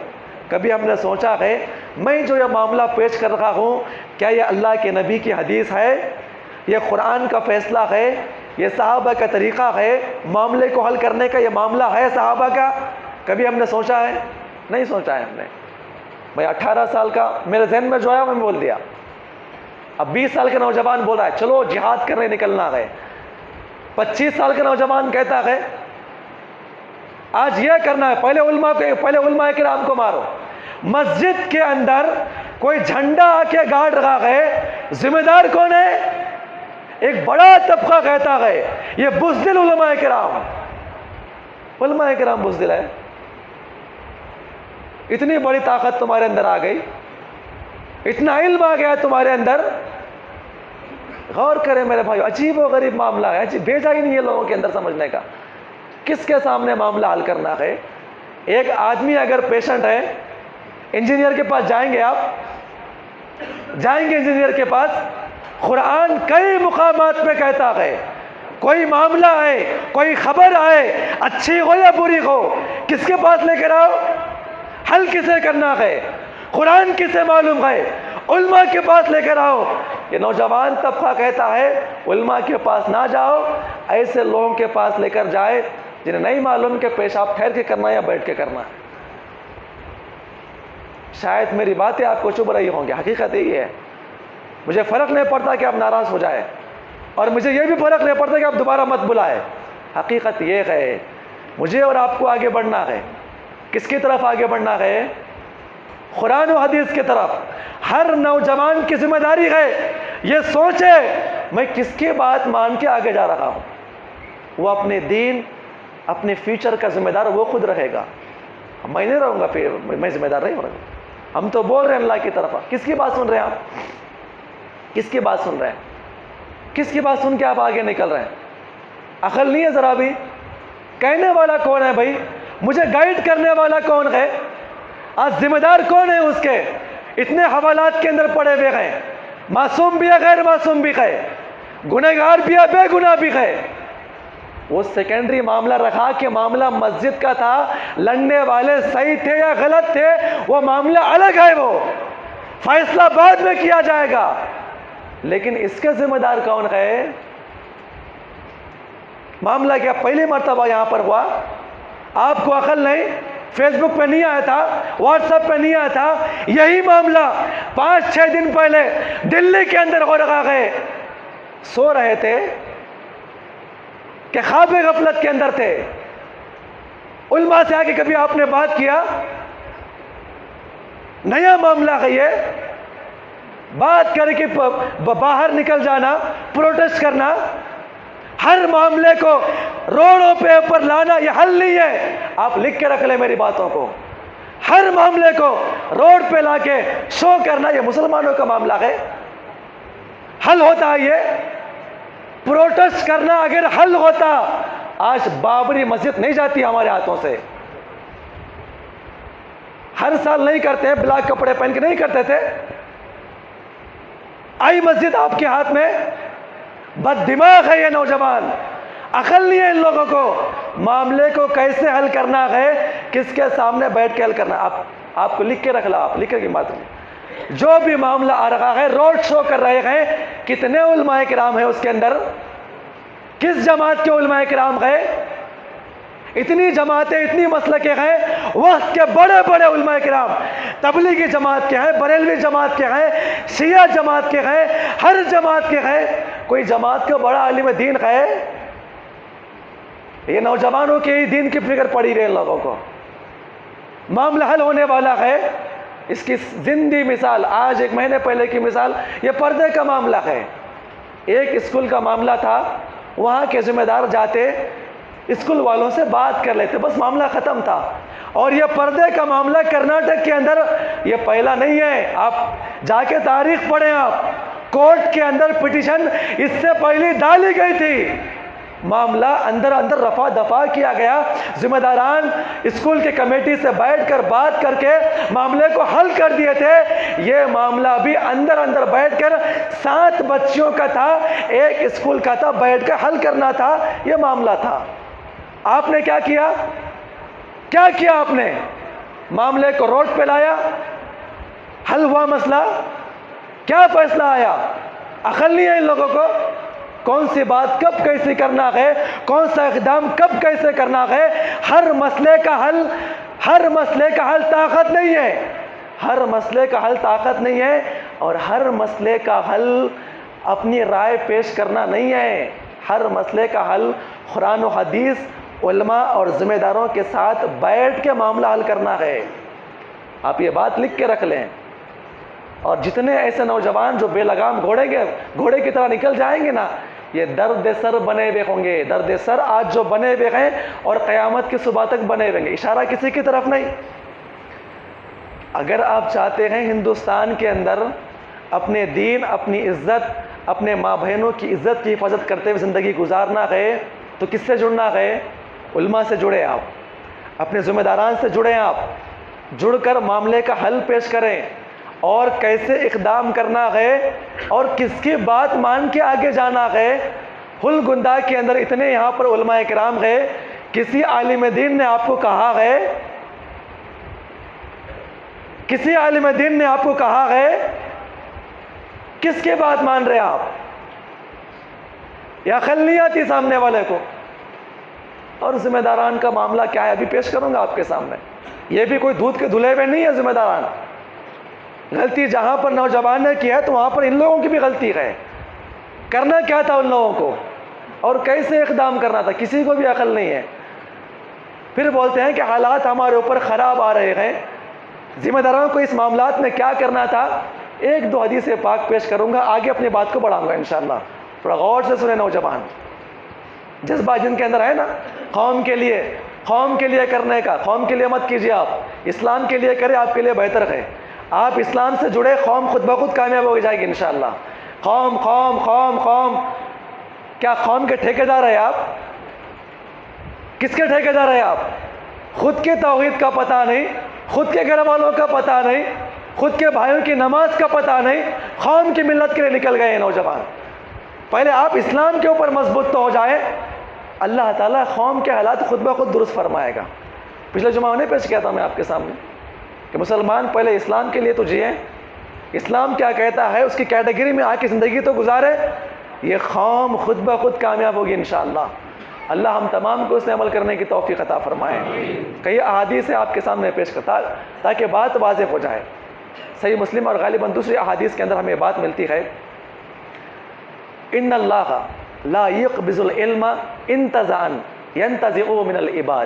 کبھی ہم نے سوچا ہے میں جو یہ معاملہ پیش کر رہا ہوں کیا یہ اللہ کے نبی کی حدیث ہے؟ یہ قرآن کا فیصلہ ہے؟ یہ صحابہ کا طریقہ ہے؟ معاملے کو حل کرنے کا یہ معاملہ ہے صحابہ کا؟ کبھی ہم نے سوچا ہے؟ نہیں سوچا ہے ہم نے۔ میں 18 سال کا، میرے ذہن میں جو آیا میں بول دیا۔ اب 20 سال کا نوجوان بول رہا ہے چلو جہاد کرنے نکلنا ہے، 25 سال کا نوجوان کہتا ہے آج یہ کرنا ہے، پہلے علماء کرام کو مارو۔ مسجد کے اندر کوئی جھنڈا آ کے گاڑ رہا ہے، ذمہ دار کون ہے؟ ایک بڑا طبقہ کہتا ہے یہ بزدل علماء کرام، علماء کرام بزدل ہے۔ اتنی بڑی طاقت تمہارے اندر آ گئی، اتنا علم آ گیا تمہارے اندر، غور کریں میرے بھائی، عجیب و غریب معاملہ ہے، بھیجا ہی نہیں ہے لوگوں کے اندر سمجھنے کا، کس کے سامنے معاملہ حل کرنا ہے۔ ایک آدمی اگر پیشنٹ ہے، انجینئر کے پاس جائیں گے، آپ جائیں گے انجینئر کے پاس، قرآن کئی مقامات پہ کہتا ہے کوئی معاملہ ہے، کوئی خبر آئے، اچھی ہو یا بری ہو، کس کے پاس لے کر آؤ؟ حل کسے کرنا ہے؟ قرآن کسے معلوم ہے؟ علماء کے پاس لے کر آؤ۔ یہ نوجوان طبقہ کہتا ہے علماء کے پاس نہ جاؤ، ایسے لوگوں کے پاس لے کر جائے جنہیں نہیں معلوم کہ پیشاب ٹھہر کے کرنا یا بیٹھ کے کرنا ہے۔ شاید میری باتیں آپ کو چبھ رہی ہوں گی، حقیقت یہی ہے۔ مجھے فرق نہیں پڑتا کہ آپ ناراض ہو جائے، اور مجھے یہ بھی فرق نہیں پڑتا کہ آپ دوبارہ مت بلائے۔ حقیقت یہ ہے، مجھے اور آپ کو آگے بڑھنا ہے۔ کس کی طرف آگے بڑھنا ہے؟ قرآن و حدیث کی طرف۔ ہر نوجوان کی ذمہ داری ہے یہ سوچے میں کس کی بات مان کے آگے جا رہا ہوں۔ وہ اپنے دین، اپنے فیوچر کا ذمہ دار وہ خود رہے گا، میں نہیں رہوں گا، پھر میں ذمہ دار نہیں ہوں۔ ہم تو بول رہے ہیں اللہ کی طرف، کس کی بات سن رہے ہیں آپ؟ کس کی بات سن رہے ہیں؟ کس کی بات سن کے آپ آگے نکل رہے ہیں؟ عقل نہیں ہے ذرا بھی؟ کہنے والا کون ہے بھائی؟ مجھے گائیڈ کرنے والا کون ہے؟ آج ذمہ دار کون ہے اس کے؟ اتنے حوالات کے اندر پڑے ہوئے ہیں، معصوم بھی ہے، غیر معصوم بھی ہے، گنہگار بھی ہے، بے گناہ بھی ہے۔ وہ سیکنڈری معاملہ رکھا کہ معاملہ مسجد کا تھا، لڑنے والے صحیح تھے یا غلط تھے وہ معاملہ الگ ہے، وہ فیصلہ بعد میں کیا جائے گا، لیکن اس کے ذمہ دار کون ہے؟ معاملہ کیا پہلی مرتبہ یہاں پر ہوا؟ آپ کو عقل نہیں؟ فیس بک پہ نہیں آیا تھا، واٹس ایپ پہ نہیں آیا تھا؟ یہی معاملہ 5-6 دن پہلے دلی کے اندر ہو رہا ہے۔ سو رہے تھے کہ خواب غفلت کے اندر تھے، علماء سے آگے کبھی آپ نے بات کیا؟ نیا معاملہ ہے یہ، بات کر کے باہر نکل جانا، پروٹیسٹ کرنا، ہر معاملے کو روڈوں پہ اوپر لانا یہ حل نہیں ہے۔ آپ لکھ کے رکھ لیں میری باتوں کو، ہر معاملے کو روڈ پہ لا کے شو کرنا یہ مسلمانوں کا معاملہ ہے؟ حل ہوتا ہے یہ؟ پروٹیسٹ کرنا اگر حل ہوتا، آج بابری مسجد نہیں جاتی ہمارے ہاتھوں سے۔ ہر سال نہیں کرتے، بلیک کپڑے پہن کے نہیں کرتے تھے؟ آئی مسجد آپ کے ہاتھ میں؟ بد دماغ ہے یہ نوجوان، عقل نہیں ہے ان لوگوں کو۔ معاملے کو کیسے حل کرنا ہے، کس کے سامنے بیٹھ کے حل کرنا، آپ کو لکھ کے رکھ لا، آپ لکھ کے بات میں جو بھی معاملہ آ رہا ہے، روڈ شو کر رہے ہیں، کتنے علماء کرام ہیں اس کے اندر؟ کس جماعت کے علماء کرام ہیں؟ اتنی جماعتیں، اتنی مسلکیں ہیں، وقت کے بڑے بڑے علماء کرام تبلیغی جماعت کے ہیں، بریلوی جماعت کے ہیں، شیعہ جماعت کے ہیں، ہر جماعت کے ہیں، کوئی جماعت کا بڑا عالم دین ہے؟ یہ نوجوانوں کے ہی دین کی فکر پڑی رہے ان لوگوں کو۔ معاملہ حل ہونے والا ہے۔ اس کی زندی مثال، آج 1 مہینے پہلے کی مثال، یہ پردے کا معاملہ ہے۔ ایک اسکول کا معاملہ تھا، وہاں کے ذمہ دار جاتے، اسکول والوں سے بات کر لیتے، بس معاملہ ختم تھا۔ اور یہ پردے کا معاملہ کرناٹک کے اندر یہ پہلا نہیں ہے، آپ جا کے تاریخ پڑھیں، آپ کورٹ کے اندر پٹیشن اس سے پہلے ڈالی گئی تھی، معاملہ اندر رفع دفع کیا گیا، ذمہ داران اسکول کے کمیٹی سے بیٹھ کر بات کر کے معاملے کو حل کر دیے تھے۔ یہ معاملہ بھی اندر بیٹھ کر 7 بچیوں کا تھا، ایک اسکول کا تھا، بیٹھ کر حل کرنا تھا، یہ معاملہ تھا۔ آپ نے کیا کیا؟ کیا کیا آپ نے؟ معاملے کو روڈ پہ لایا، حل ہوا مسئلہ، کیا فیصلہ آیا؟ عقل نہیں ہے ان لوگوں کو، کون سی بات کب کیسے کرنا ہے، کون سا اقدام کب کیسے کرنا ہے۔ ہر مسئلے کا حل طاقت نہیں ہے، ہر مسئلے کا حل طاقت نہیں ہے، اور ہر مسئلے کا حل اپنی رائے پیش کرنا نہیں ہے۔ ہر مسئلے کا حل قرآن و حدیث، علماء اور ذمہ داروں کے ساتھ بیٹھ کے معاملہ حل کرنا ہے۔ آپ یہ بات لکھ کے رکھ لیں۔ اور جتنے ایسے نوجوان جو بے لگام گھوڑے کی طرح نکل جائیں گے نا، یہ درد سر بنے ہوئے ہوں گے، درد سر آج جو بنے ہوئے ہیں اور قیامت کی صبح تک بنے ہوئے گے۔ اشارہ کسی کی طرف نہیں۔ اگر آپ چاہتے ہیں ہندوستان کے اندر اپنے دین، اپنی عزت، اپنے ماں بہنوں کی عزت کی حفاظت کرتے ہوئے زندگی گزارنا ہے تو کس سے جڑنا ہے؟ علماء سے جڑے آپ، اپنے ذمہ داران سے جڑیں، آپ جڑ کر معاملے کا حل پیش کریں اور کیسے اقدام کرنا ہے اور کس کی بات مان کے آگے جانا ہے۔ حل گندہ کے اندر اتنے یہاں پر علماء کرام گئے، کسی عالم دین نے آپ کو کہا ہے، کسی عالم دین نے آپ کو کہا ہے، کس کی بات مان رہے آپ؟ یا خل نہیں آتی سامنے والے کو؟ اور ذمہ داران کا معاملہ کیا ہے ابھی پیش کروں گا آپ کے سامنے۔ یہ بھی کوئی دودھ کے دھلے ہوئے نہیں ہے ذمہ داران۔ غلطی جہاں پر نوجوان نے کی ہے تو وہاں پر ان لوگوں کی بھی غلطی ہے۔ کرنا کیا تھا ان لوگوں کو اور کیسے اقدام کرنا تھا، کسی کو بھی عقل نہیں ہے۔ پھر بولتے ہیں کہ حالات ہمارے اوپر خراب آ رہے ہیں، ذمہ داروں کو اس معاملات میں کیا کرنا تھا۔ ایک دو حدیث پاک پیش کروں گا، آگے اپنی بات کو بڑھاؤں گا انشاءاللہ۔ تھوڑا غور سے سنیں نوجوان، جذبہ جن کے اندر ہے نا قوم کے لیے کرنے کا، قوم کے لیے مت کیجیے آپ، اسلام کے لیے کرے، آپ کے لیے بہتر ہے۔ آپ اسلام سے جڑے، قوم خود بخود کامیاب ہو جائے گی انشاءاللہ۔ قوم قوم قوم قوم، کیا قوم کے ٹھیکیدار ہیں آپ؟ کس کے ٹھیکیدار ہیں آپ؟ خود کے توحید کا پتہ نہیں، خود کے گھر والوں کا پتہ نہیں، خود کے بھائیوں کی نماز کا پتہ نہیں، قوم کی ملت کے لیے نکل گئے ہیں نوجوان۔ پہلے آپ اسلام کے اوپر مضبوط تو ہو جائے، اللہ تعالیٰ قوم کے حالات خود بخود درست فرمائے گا۔ پچھلے جمعہ نے پیش کیا تھا میں آپ کے سامنے کہ مسلمان پہلے اسلام کے لیے تو جیے، اسلام کیا کہتا ہے اس کی کیٹیگری میں آ کے زندگی تو گزارے، یہ قوم خود بخود کامیاب ہوگی انشاءاللہ۔ اللہ ہم تمام کو اس نے عمل کرنے کی توفیق عطا فرمائے۔ کئی احادیث آپ کے سامنے پیش کرتا تاکہ بات واضح ہو جائے۔ صحیح مسلم اور غالباً دوسری احادیث کے اندر ہمیں بات ملتی ہے، ان اللہ لا یقبض العلم انتزاعا ینتزعه من العباد۔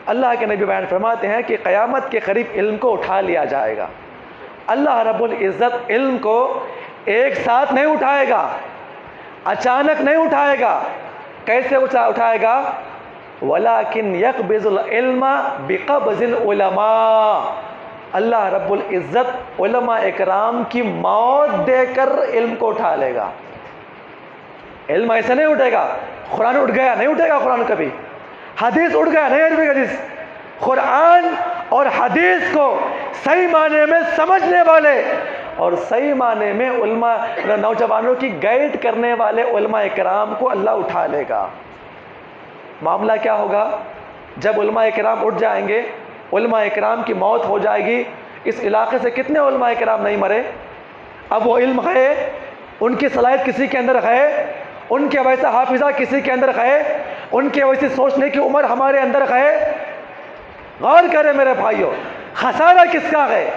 اللہ کے نبی بیان فرماتے ہیں کہ قیامت کے قریب علم کو اٹھا لیا جائے گا۔ اللہ رب العزت علم کو ایک ساتھ نہیں اٹھائے گا، اچانک نہیں اٹھائے گا۔ کیسے اٹھائے گا؟ وَلَكِنْ يَقْبِضُ الْعِلْمَ بِقَبْضِ الْعُلَمَاءِ۔ اللہ رب العزت علماء اکرام کی موت دے کر علم کو اٹھا لے گا۔ علم ایسے نہیں اٹھے گا، قرآن اٹھ گیا نہیں اٹھے گا، قرآن کبھی، حدیث اٹھ گیا نہیں اٹھے گا حدیث۔ قرآن اور حدیث کو صحیح معنی میں سمجھنے والے اور صحیح معنی میں علماء نوجوانوں کی گائیڈ کرنے والے علماء کرام کو اللہ اٹھا لے گا۔ معاملہ کیا ہوگا؟ جب علماء کرام اٹھ جائیں گے، علماء کرام کی موت ہو جائے گی۔ اس علاقے سے کتنے علماء کرام نہیں مرے؟ اب وہ علم ہے، ان کی صلاحیت کسی کے اندر ہے، ان کے ویسا حافظہ کسی کے اندر ہے، ان کے ویسی سوچنے کی عمر ہمارے اندر ہے۔ غور کریں میرے بھائیوں، خسارہ کس کا ہے؟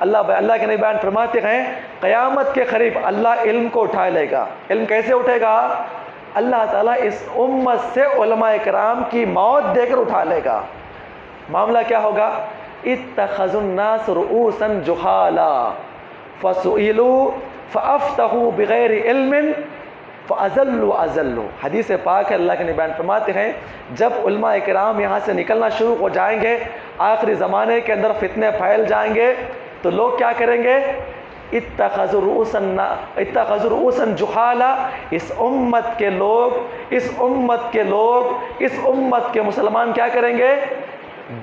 اللہ کے نبی بیان فرماتے ہیں قیامت کے قریب اللہ علم کو اٹھا لے گا۔ علم کیسے اٹھے گا؟ اللہ تعالیٰ اس امت سے علماء کرام کی موت دے کر اٹھا لے گا۔ معاملہ کیا ہوگا؟ اتخذوا الناس رؤوسا جہالا فسئلوا فافتحوا بغیر علم فاضلوا۔ حدیث پاک ہے، اللہ کے نبی بیان فرماتے ہیں جب علماء کرام یہاں سے نکلنا شروع ہو جائیں گے، آخری زمانے کے اندر فتنے پھیل جائیں گے، تو لوگ کیا کریں گے؟ اتخذوا رؤوسا جہالا، اس امت کے مسلمان کیا کریں گے؟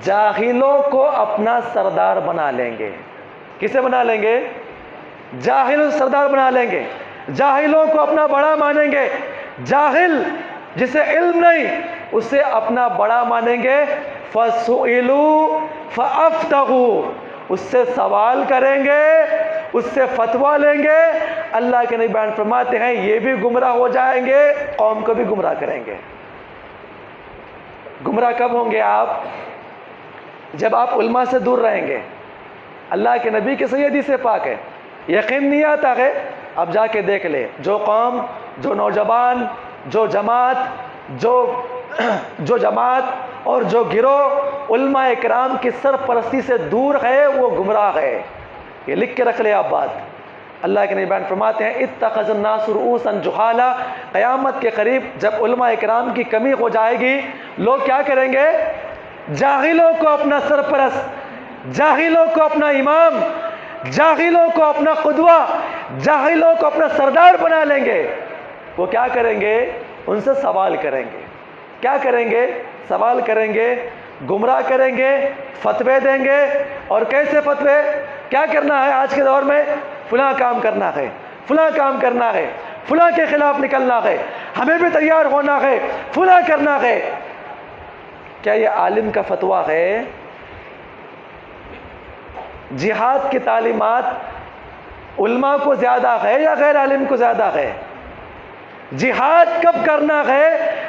جاہلوں کو اپنا سردار بنا لیں گے۔ کسے بنا لیں گے؟ جاہلوں سردار بنا لیں گے، جاہلوں کو اپنا بڑا مانیں گے۔ جاہل جسے علم نہیں اسے اپنا بڑا مانیں گے۔ فَسُئِلُوا فَأَفْتَحُوا، اس سے سوال کریں گے، اس سے فتویٰ لیں گے۔ اللہ کے نبی بیان فرماتے ہیں یہ بھی گمراہ ہو جائیں گے، قوم کو بھی گمراہ کریں گے۔ گمراہ کب ہوں گے آپ؟ جب آپ علماء سے دور رہیں گے۔ اللہ کے نبی کی صحیح حدیث پاک ہے، یقین نہیں آتا ہے؟ اب جا کے دیکھ لے، جو قوم، جو نوجوان، جو جماعت اور جو گروہ علماء اکرام کی سرپرستی سے دور ہے وہ گمراہ ہے۔ یہ لکھ کے رکھ لے آپ بات۔ اللہ کے نبی بیان فرماتے ہیں اتخذ الناس رؤوسا جہالا، قیامت کے قریب جب علماء اکرام کی کمی ہو جائے گی، لوگ کیا کریں گے؟ جاہلوں کو اپنا سرپرست، جاہلوں کو اپنا امام، جاہلوں کو اپنا قدوہ، جاہلوں کو اپنا سردار بنا لیں گے، وہ کیا کریں گے؟ ان سے سوال کریں گے. کیا کریں گے؟ سوال کریں گے، گمراہ کریں گے، فتوے دیں گے. اور کیسے فتوے؟ کیا کرنا ہے آج کے دور میں؟ فلاں کام کرنا ہے، فلاں کام کرنا ہے، فلاں کے خلاف نکلنا ہے، ہمیں بھی تیار ہونا ہے، فلاں کرنا ہے. کیا یہ عالم کا فتویٰ ہے؟ جہاد کی تعلیمات علماء کو زیادہ ہے یا غیر عالم کو زیادہ ہے؟ جہاد کب کرنا ہے،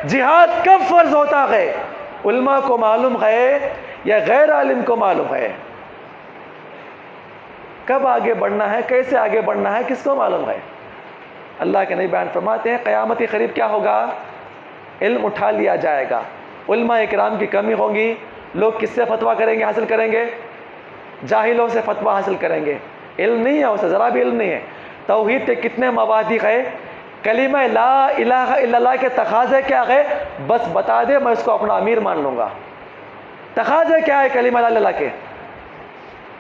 جہاد کب فرض ہوتا ہے، علماء کو معلوم ہے یا غیر عالم کو معلوم ہے؟ کب آگے بڑھنا ہے، کیسے آگے بڑھنا ہے، کس کو معلوم ہے؟ اللہ کے نبی بیان فرماتے ہیں قیامت کے قریب کیا ہوگا؟ علم اٹھا لیا جائے گا، علماء اکرام کی کمی ہوگی. لوگ کس سے فتویٰ کریں گے، حاصل کریں گے؟ جاہلوں سے فتویٰ حاصل کریں گے. علم نہیں ہے اسے، ذرا بھی علم نہیں ہے. توحید کے کتنے مبادئ ہے، کلمہ لا الہ الا اللہ کے تقاضے کیا ہے، بس بتا دے میں اس کو اپنا امیر مان لوں گا. تقاضے کیا ہے کلمہ لا الہ الا اللہ کے؟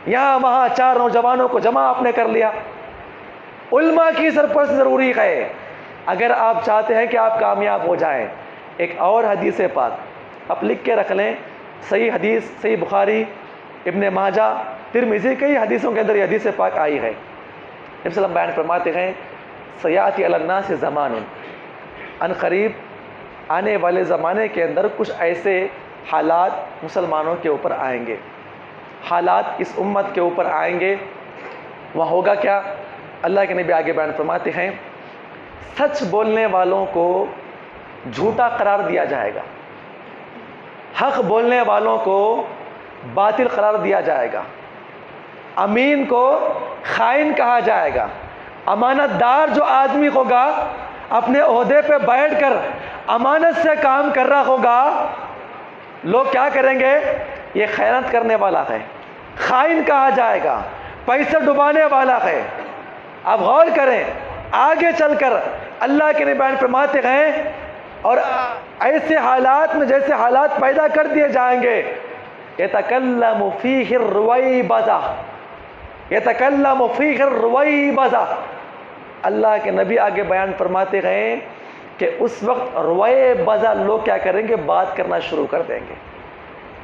یہاں وہاں 4 نوجوانوں کو جمع آپ نے کر لیا. علماء کی سرپرستی ضروری ہے اگر آپ چاہتے ہیں کہ آپ کامیاب ہو جائیں. ایک اور حدیث پاک آپ لکھ کے رکھ لیں، صحیح حدیث، صحیح بخاری، ابن ماجہ، ترمذی، کئی حدیثوں کے اندر یہ حدیث پاک آئی ہے. نبی صلی اللہ علیہ وسلم بیان فرماتے ہیں سیاتی علی الناس زمان، ان قریب آنے والے زمانے کے اندر کچھ ایسے حالات مسلمانوں کے اوپر آئیں گے، حالات اس امت کے اوپر آئیں گے. وہاں ہوگا کیا؟ اللہ کے نبی آگے بیان فرماتے ہیں سچ بولنے والوں کو جھوٹا قرار دیا جائے گا، حق بولنے والوں کو باطل قرار دیا جائے گا، امین کو خائن کہا جائے گا. امانت دار جو آدمی ہوگا اپنے عہدے پہ بیٹھ کر امانت سے کام کر رہا ہوگا، لوگ کیا کریں گے؟ یہ خیانت کرنے والا ہے، خائن کہا جائے گا، پیسے ڈبانے والا ہے. اب غور کریں آگے چل کر اللہ کے نبی بیان فرماتے ہیں اور ایسے حالات میں جیسے حالات پیدا کر دیے جائیں گے، یتکلم فیہ الرویبضہ، یتکلم فیہ الرویبضہ. اللہ کے نبی آگے بیان فرماتے ہیں کہ اس وقت رویبضہ لوگ کیا کریں گے؟ بات کرنا شروع کر دیں گے.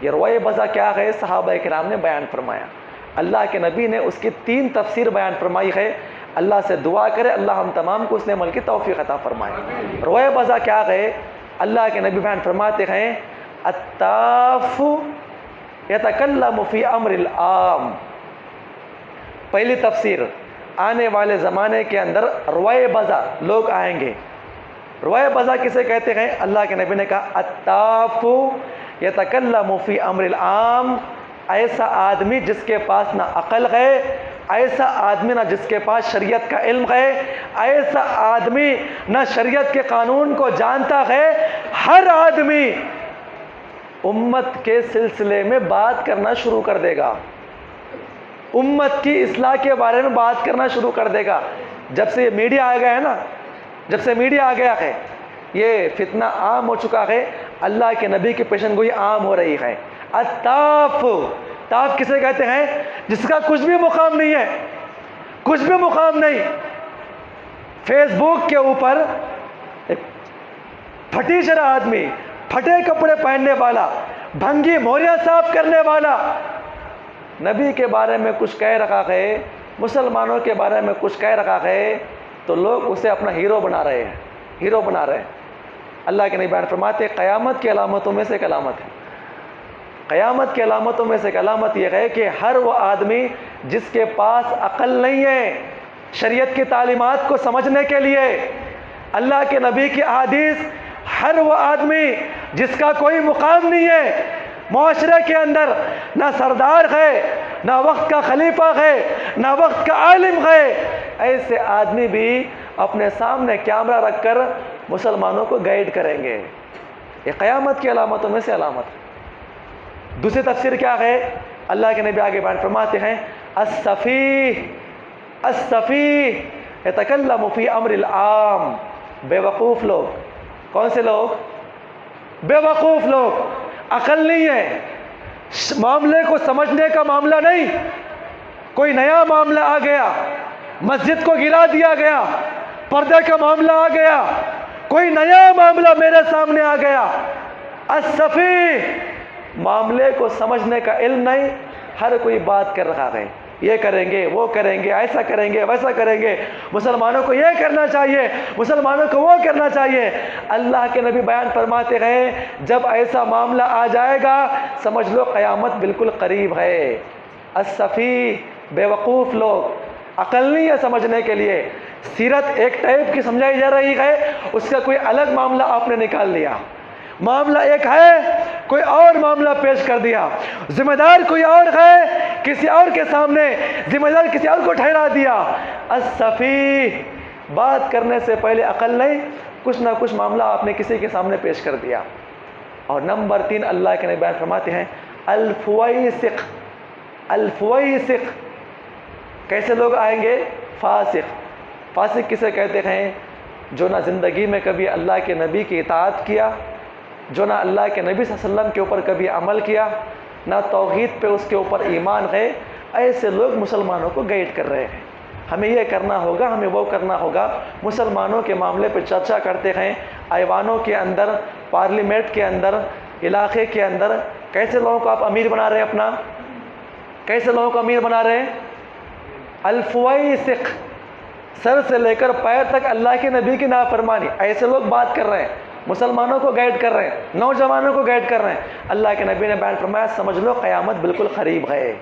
یہ رویبضہ کیا ہے؟ صحابہ کرام نے بیان فرمایا. اللہ کے نبی نے اس کی 3 تفسیر بیان فرمائی ہے. اللہ سے دعا کرے اللہ ہم تمام کو اس نے عمل کی توفیق عطا فرمائے. رویبضہ کیا ہے؟ اللہ کے نبی بیان فرماتے ہیں الطاف یتکلم فی امر العام. پہلی تفسیر، آنے والے زمانے کے اندر رویبضہ لوگ آئیں گے. رویبضہ کسے کہتے ہیں؟ اللہ کے نبی نے کہا الطاف یتکلم فی امر العام، ایسا آدمی جس کے پاس نہ عقل ہے، ایسا آدمی نہ جس کے پاس شریعت کا علم ہے، ایسا آدمی نہ شریعت کے قانون کو جانتا ہے. ہر آدمی امت کے سلسلے میں بات کرنا شروع کر دے گا، امت کی اصلاح کے بارے میں بات کرنا شروع کر دے گا. جب سے یہ میڈیا آ گیا ہے نا، جب سے میڈیا آ گیا ہے یہ فتنہ عام ہو چکا ہے، اللہ کے نبی کی پیشن گوئی عام ہو رہی ہے. الطاف، طاف کسے کہتے ہیں؟ جس کا کچھ بھی مقام نہیں ہے، کچھ بھی مقام نہیں. فیس بک کے اوپر ایک پھٹی شرح آدمی، پھٹے کپڑے پہننے والا، بھنگی موریاں صاف کرنے والا، نبی کے بارے میں کچھ کہہ رہا ہے، مسلمانوں کے بارے میں کچھ کہہ رہا ہے، تو لوگ اسے اپنا ہیرو بنا رہے ہیں، ہیرو بنا رہے ہیں. اللہ کے نبی بیان فرماتے ہیں قیامت کی علامتوں میں سے ایک علامت ہے، قیامت کی علامتوں میں سے ایک علامت یہ ہے کہ ہر وہ آدمی جس کے پاس عقل نہیں ہے شریعت کی تعلیمات کو سمجھنے کے لیے، اللہ کے نبی کی احادیث، ہر وہ آدمی جس کا کوئی مقام نہیں ہے معاشرے کے اندر، نہ سردار ہے، نہ وقت کا خلیفہ ہے، نہ وقت کا عالم ہے، ایسے آدمی بھی اپنے سامنے کیمرہ رکھ کر مسلمانوں کو گائیڈ کریں گے. یہ قیامت کی علامتوں میں سے علامت ہے. دوسری تفسیر کیا ہے؟ اللہ کے نبی آگے بیان فرماتے ہیں السفیہ، السفیہ یتکلم فی امر العام. بے وقوف لوگ. کون سے لوگ؟ بے وقوف لوگ، عقل نہیں ہے، معاملے کو سمجھنے کا معاملہ نہیں، کوئی نیا معاملہ آ گیا، مسجد کو گرا دیا گیا، پردے کا معاملہ آ گیا، کوئی نیا معاملہ میرے سامنے آ گیا، الصفی، معاملے کو سمجھنے کا علم نہیں، ہر کوئی بات کر رہا ہے، یہ کریں گے، وہ کریں گے، ایسا کریں گے، ویسا کریں گے، مسلمانوں کو یہ کرنا چاہیے، مسلمانوں کو وہ کرنا چاہیے۔ اللہ کے نبی بیان فرماتے ہیں جب ایسا معاملہ آ جائے گا سمجھ لو قیامت بالکل قریب ہے۔ الصفی، بے وقوف لوگ، عقل نہیں ہے سمجھنے کے لیے، سیرت ایک ٹائپ کی سمجھائی جا رہی ہے، اس کا کوئی الگ معاملہ آپ نے نکال لیا، معاملہ ایک ہے کوئی اور معاملہ پیش کر دیا، ذمہ دار کوئی اور ہے کسی اور کے سامنے ذمہ دار کسی اور کو ٹھہرا دیا۔ الصفی، بات کرنے سے پہلے عقل نہیں، کچھ نہ کچھ معاملہ آپ نے کسی کے سامنے پیش کر دیا۔ اور نمبر 3 اللہ کے نبی بیان فرماتے ہیں الفویسق، الفویسق، کیسے لوگ آئیں گے؟ فاسق، فاسق کسے کہتے ہیں؟ جو نہ زندگی میں کبھی اللہ کے نبی کی اطاعت کیا، جو نہ اللہ کے نبی صلی اللہ علیہ وسلم کے اوپر کبھی عمل کیا، نہ توحید پہ اس کے اوپر ایمان ہے، ایسے لوگ مسلمانوں کو گائیڈ کر رہے ہیں، ہمیں یہ کرنا ہوگا، ہمیں وہ کرنا ہوگا، مسلمانوں کے معاملے پہ چرچا کرتے ہیں، ایوانوں کے اندر، پارلیمنٹ کے اندر، علاقے کے اندر، کیسے لوگوں کو آپ امیر بنا رہے ہیں اپنا، کیسے لوگوں کو امیر بنا رہے ہیں؟ الفویسق، سر سے لے کر پیر تک اللہ کے نبی کی نافرمانی، ایسے لوگ بات کر رہے ہیں، مسلمانوں کو گائیڈ کر رہے ہیں، نوجوانوں کو گائیڈ کر رہے ہیں۔ اللہ کے نبی نے بیان فرمایا سمجھ لو قیامت بالکل قریب ہے۔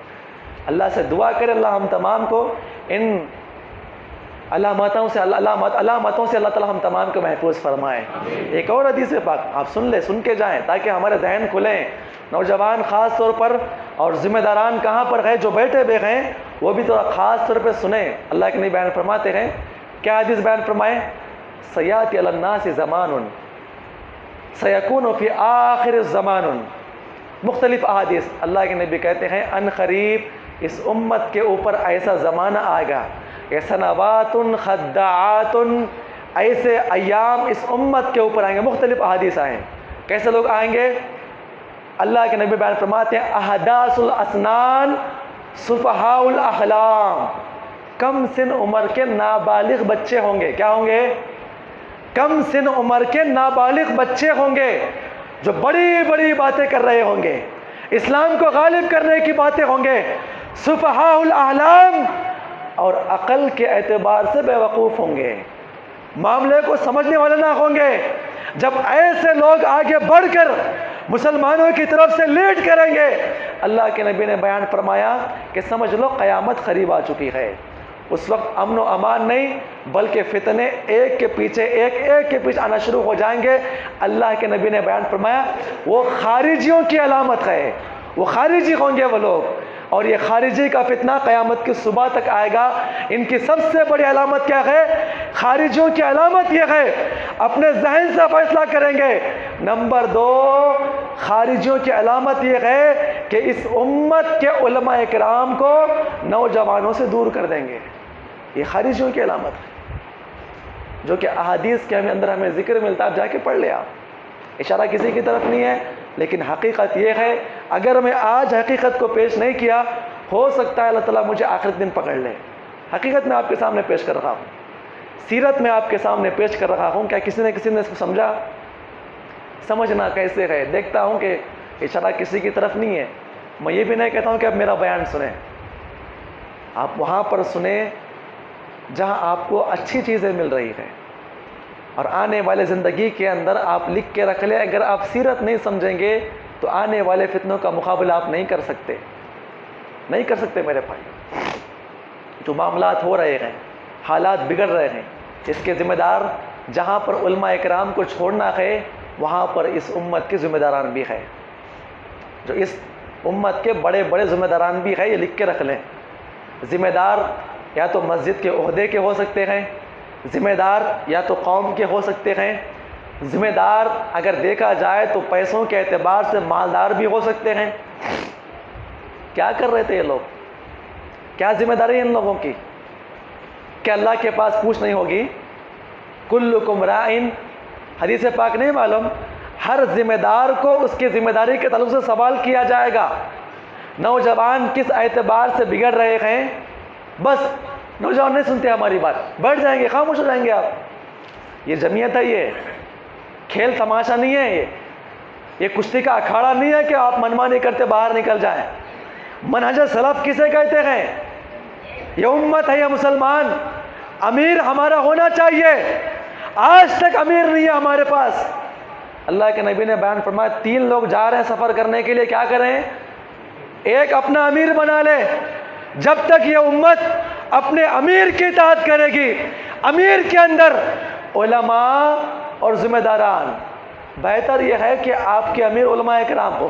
اللہ سے دعا کرے اللہ ہم تمام کو ان علامتوں سے اللہ تعالی ہم تمام کو محفوظ فرمائے۔ ایک اور حدیث پاک آپ سن لیں، سن کے جائیں تاکہ ہمارے ذہن کھلیں، نوجوان خاص طور پر اور ذمہ داران کہاں پر ہیں جو بیٹھے ہوئے ہیں وہ بھی تھوڑا خاص طور پہ سنیں۔ اللہ کے نبی بیان فرماتے ہیں، کیا حدیث بیان فرمائے؟ سیاتی علی الناس زمان سیکون فی آخر الزمان، مختلف احادیث اللہ کے نبی کہتے ہیں ان قریب اس امت کے اوپر ایسا زمانہ آئے گا، یہ سنوات خداعات، ایسے ایام اس امت کے اوپر آئیں گے، مختلف احادیث آئیں، کیسے لوگ آئیں گے؟ اللہ کے نبی بیان فرماتے ہیں احداث الاسنان سفہاء الاحلام، کم سن عمر کے نابالغ بچے ہوں گے، کیا ہوں گے؟ کم سن عمر کے نابالغ بچے ہوں گے جو بڑی بڑی باتیں کر رہے ہوں گے، اسلام کو غالب کرنے کی باتیں ہوں گے، سفہاء الاحلام، اور عقل کے اعتبار سے بے وقوف ہوں گے، معاملے کو سمجھنے والے نہ ہوں گے۔ جب ایسے لوگ آگے بڑھ کر مسلمانوں کی طرف سے لیڈ کریں گے، اللہ کے نبی نے بیان فرمایا کہ سمجھ لو قیامت قریب آ چکی ہے۔ اس وقت امن و امان نہیں بلکہ فتنے ایک کے پیچھے ایک کے پیچھے آنا شروع ہو جائیں گے۔ اللہ کے نبی نے بیان فرمایا وہ خارجیوں کی علامت ہے، وہ خارجی ہوں گے وہ لوگ، اور یہ خارجی کا فتنہ قیامت کی صبح تک آئے گا۔ ان کی سب سے بڑی علامت کیا ہے؟ خارجیوں کی علامت یہ ہے اپنے ذہن سے فیصلہ کریں گے۔ نمبر 2 خارجیوں کی علامت یہ ہے کہ اس امت کے علماء کرام کو نوجوانوں سے دور کر دیں گے، یہ خارجیوں کی علامت ہے، جو کہ احادیث کے اندر ہمیں ذکر ملتا ہے، آپ جا کے پڑھ لیں، آپ اشارہ کسی کی طرف نہیں ہے، لیکن حقیقت یہ ہے اگر میں آج حقیقت کو پیش نہیں کیا ہو سکتا ہے اللہ تعالیٰ مجھے آخرت دن پکڑ لے۔ حقیقت میں آپ کے سامنے پیش کر رہا ہوں، سیرت میں آپ کے سامنے پیش کر رہا ہوں، کیا کسی نے اس کو سمجھا؟ سمجھنا کیسے ہے؟ دیکھتا ہوں کہ اشارہ کسی کی طرف نہیں ہے، میں یہ بھی نہیں کہتا ہوں کہ اب میرا بیان سنیں، آپ وہاں پر سنیں جہاں آپ کو اچھی چیزیں مل رہی ہیں، اور آنے والے زندگی کے اندر آپ لکھ کے رکھ لیں، اگر آپ سیرت نہیں سمجھیں گے تو آنے والے فتنوں کا مقابلہ آپ نہیں کر سکتے، نہیں کر سکتے میرے بھائی۔ جو معاملات ہو رہے ہیں، حالات بگڑ رہے ہیں، اس کے ذمہ دار جہاں پر علماء اکرام کو چھوڑنا ہے وہاں پر اس امت کے ذمہ داران بھی ہے، جو اس امت کے بڑے بڑے ذمہ داران بھی ہے، یہ لکھ کے رکھ لیں۔ ذمہ دار یا تو مسجد کے عہدے کے ہو سکتے ہیں، ذمہ دار یا تو قوم کے ہو سکتے ہیں، ذمہ دار اگر دیکھا جائے تو پیسوں کے اعتبار سے مالدار بھی ہو سکتے ہیں۔ کیا کر رہے تھے یہ لوگ؟ کیا ذمہ داری ان لوگوں کی؟ کہ اللہ کے پاس پوچھ نہیں ہوگی؟ کلکم راعٍ، حدیث پاک نہیں معلوم؟ ہر ذمہ دار کو اس کی ذمہ داری کے تعلق سے سوال کیا جائے گا۔ نوجوان کس اعتبار سے بگڑ رہے ہیں؟ بس نوجوان نہیں سنتے ہماری بات, بیٹھ جائیں گے, خاموش ہو جائیں گے آپ. یہ جمعیت ہے, یہ کھیل تماشا نہیں ہے, یہ کشتی کا اکھاڑا نہیں ہے کہ آپ منمانی کرتے باہر نکل جائیں. منہج سلف کسے کہتے ہیں؟ یہ امت ہے, یہ مسلمان. امیر ہمارا ہونا چاہیے. آج تک امیر نہیں ہے ہمارے پاس. اللہ کے نبی نے بیان فرمایا 3 لوگ جا رہے ہیں سفر کرنے کے لیے, کیا کریں؟ ایک اپنا امیر بنا لے. جب تک یہ امت اپنے امیر کی اطاعت کرے گی, امیر کے اندر علماء اور ذمہ داران, بہتر یہ ہے کہ آپ کے امیر علماء کرام ہو.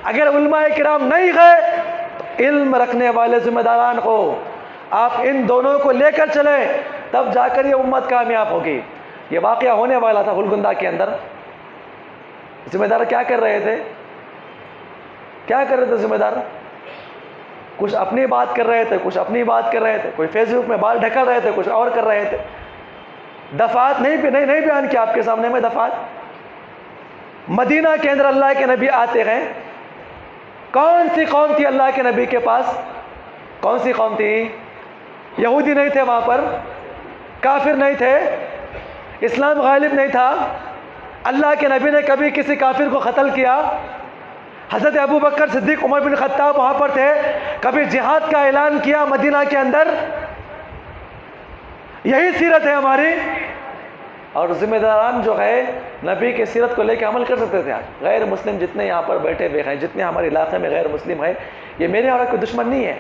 اگر علماء کرام نہیں گئے تو علم رکھنے والے ذمہ داران ہو. آپ ان دونوں کو لے کر چلیں, تب جا کر یہ امت کامیاب ہوگی. یہ واقعہ ہونے والا تھا ہلگندا کے اندر. ذمہ دار کیا کر رہے تھے؟ کیا کر رہے تھے ذمہ دار؟ کچھ اپنی بات کر رہے تھے, کچھ اپنی بات کر رہے تھے, کوئی فیس بک میں بال ڈھکل رہے تھے, کچھ اور کر رہے تھے. دفعات نہیں بیان کیا آپ کے سامنے میں دفعات. مدینہ کے اندر اللہ کے نبی آتے ہیں. کون سی قوم تھی اللہ کے نبی کے پاس؟ کون سی قوم تھی؟ یہودی نہیں تھے وہاں پر, کافر نہیں تھے, اسلام غالب نہیں تھا. اللہ کے نبی نے کبھی کسی کافر کو قتل کیا؟ حضرت ابو بکر صدیق عمر بن خطاب وہاں پر تھے, کبھی جہاد کا اعلان کیا مدینہ کے اندر؟ یہی سیرت ہے ہماری. اور ذمہ داران جو ہے نبی کی سیرت کو لے کے عمل کر سکتے تھے. غیر مسلم جتنے یہاں پر بیٹھے ہوئے ہیں, جتنے ہمارے علاقے میں غیر مسلم ہیں, یہ میرے اور کوئی دشمن نہیں ہے.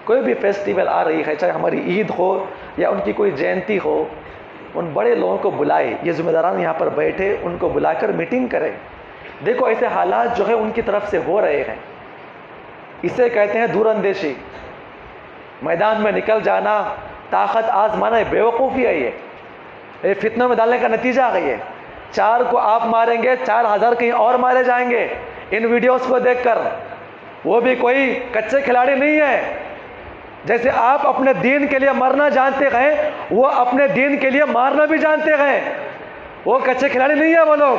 کوئی بھی فیسٹیول آ رہی ہے, چاہے ہماری عید ہو یا ان کی کوئی جینتی ہو, ان بڑے لوگوں کو بلائے. یہ ذمہ داران یہاں پر بیٹھے, ان کو بلا کر میٹنگ کرے. دیکھو ایسے حالات جو ہے ان کی طرف سے ہو رہے ہیں, اسے کہتے ہیں دور اندیشی. میدان میں نکل جانا, طاقت آزمانا, بیوقوفی ہے. یہ فتنوں میں ڈالنے کا نتیجہ آ گئی ہے. 4 کو آپ ماریں گے, 4000 کہیں اور مارے جائیں گے ان ویڈیوز کو دیکھ کر. وہ بھی کوئی کچے کھلاڑی نہیں ہے. جیسے آپ اپنے دین کے لیے مرنا جانتے ہیں, وہ اپنے دین کے لیے مارنا بھی جانتے ہیں. وہ کچے کھلاڑی نہیں ہیں وہ لوگ.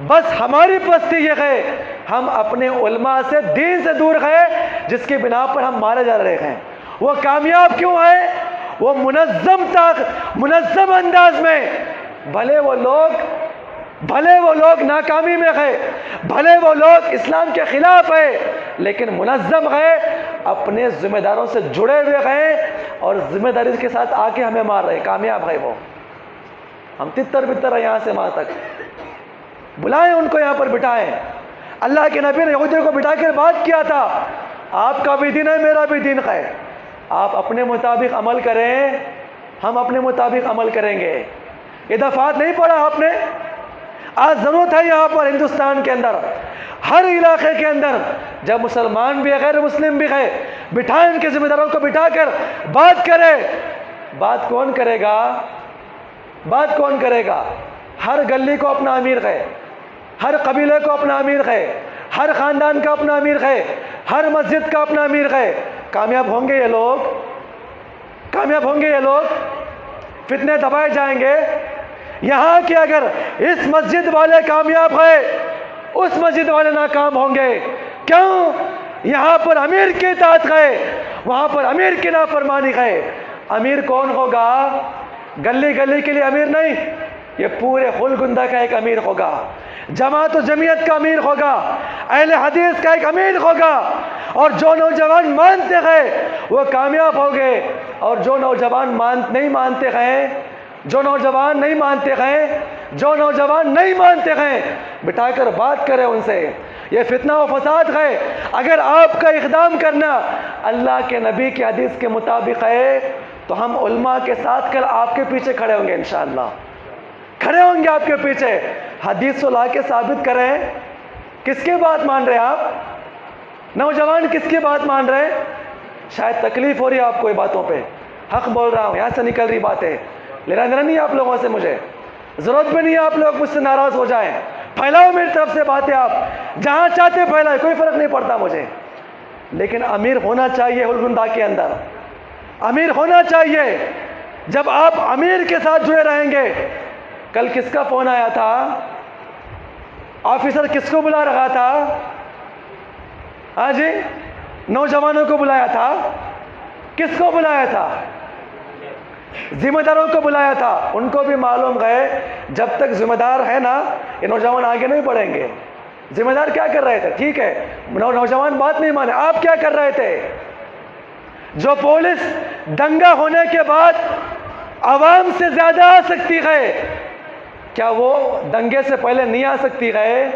بس ہماری پستی یہ ہے, ہم اپنے علماء سے, دین سے دور گئے, جس کی بنا پر ہم مارے جا رہے ہیں. وہ کامیاب کیوں ہے؟ وہ منظم انداز میں, بھلے وہ لوگ ناکامی میں گئے, بھلے وہ لوگ اسلام کے خلاف ہے, لیکن منظم گئے, اپنے ذمہ داروں سے جڑے ہوئے گئے, اور ذمہ داری کے ساتھ آ کے ہمیں مار رہے. کامیاب ہے وہ. ہم تتر بتر ہیں یہاں سے وہاں تک. بلائیں ان کو, یہاں پر بٹھائیں. اللہ کے نبی نے یہودیوں کو بٹھا کر بات کیا تھا, آپ کا بھی دین ہے, میرا بھی دین ہے, آپ اپنے مطابق عمل کریں, ہم اپنے مطابق عمل کریں گے. یہ دفعات نہیں پڑھا آپ نے؟ آج ضرورت ہے یہاں پر ہندوستان کے اندر, ہر علاقے کے اندر, جب مسلمان بھی ہے غیر مسلم بھی ہے, بٹھائیں ان کے ذمہ داروں کو بٹھا کر بات کرے. بات کون کرے گا؟ بات کون کرے گا؟ ہر گلی کو اپنا امیر ہے, ہر قبیلے کو اپنا امیر ہے, ہر خاندان کا اپنا امیر ہے, ہر مسجد کا اپنا امیر ہے. کامیاب ہوں گے یہ لوگ؟ کامیاب ہوں گے یہ لوگ؟ فتنے دبائے جائیں گے. یہاں کہ اگر اس مسجد والے کامیاب ہیں, اس مسجد والے ناکام ہوں گے. کیوں؟ یہاں پر امیر کی اطاعت ہے, وہاں پر امیر کی نافرمانی ہے. امیر کون ہوگا؟ گلی گلی کے لیے امیر نہیں, یہ پورے ہلگندا کا ایک امیر ہوگا, جماعت و جمعیت کا امیر ہوگا, اہل حدیث کا ایک امیر ہوگا. اور جو نوجوان مانتے ہیں وہ کامیاب ہو گئے, اور جو نوجوان نہیں مانتے ہیں, جو نوجوان نہیں مانتے ہیں, بٹھا کر بات کریں ان سے. یہ فتنہ و فساد ہے. اگر آپ کا اقدام کرنا اللہ کے نبی کی حدیث کے مطابق ہے, تو ہم علماء کے ساتھ کل آپ کے پیچھے کھڑے ہوں گے انشاءاللہ. کھڑے ہوں گے آپ کے پیچھے. حدیث کو لا کے ثابت کریں. کس کی بات مان رہے آپ؟ نوجوان کس کی بات مان رہے ہیں؟ شاید تکلیف ہو رہی ہے آپ کو یہ باتوں پہ. حق بول رہا ہوں, یہاں سے نکل رہی باتیں. لینا دینا نہیں ہے آپ لوگوں سے, مجھے ضرورت بھی نہیں ہے آپ لوگ مجھ سے ناراض ہو جائیں. پھیلاؤ میری طرف سے باتیں, آپ جہاں چاہتے پھیلائے, کوئی فرق نہیں پڑتا مجھے. لیکن امیر ہونا چاہیے ہلگندا کے اندر, امیر ہونا چاہیے. جب آپ امیر کے ساتھ جڑے رہیں گے. کل کس کا فون آیا تھا؟ آفیسر کس کو بلا رہا تھا؟ ہاں جی, نوجوانوں کو بلایا تھا. کس کو بلایا تھا؟ ذمہ داروں کو بلایا تھا، ان کو بھی معلوم ہے جب تک ذمہ دار ہے نا یہ نوجوان آگے نہیں بڑھیں گے۔ ذمہ دار کیا کر رہے تھے؟ ٹھیک ہے نوجوان بات نہیں مانے، آپ کیا کر رہے تھے؟ جو پولیس دنگا ہونے کے بعد عوام سے زیادہ آ سکتی ہے، کیا وہ دنگے سے پہلے نہیں آ سکتی ہے؟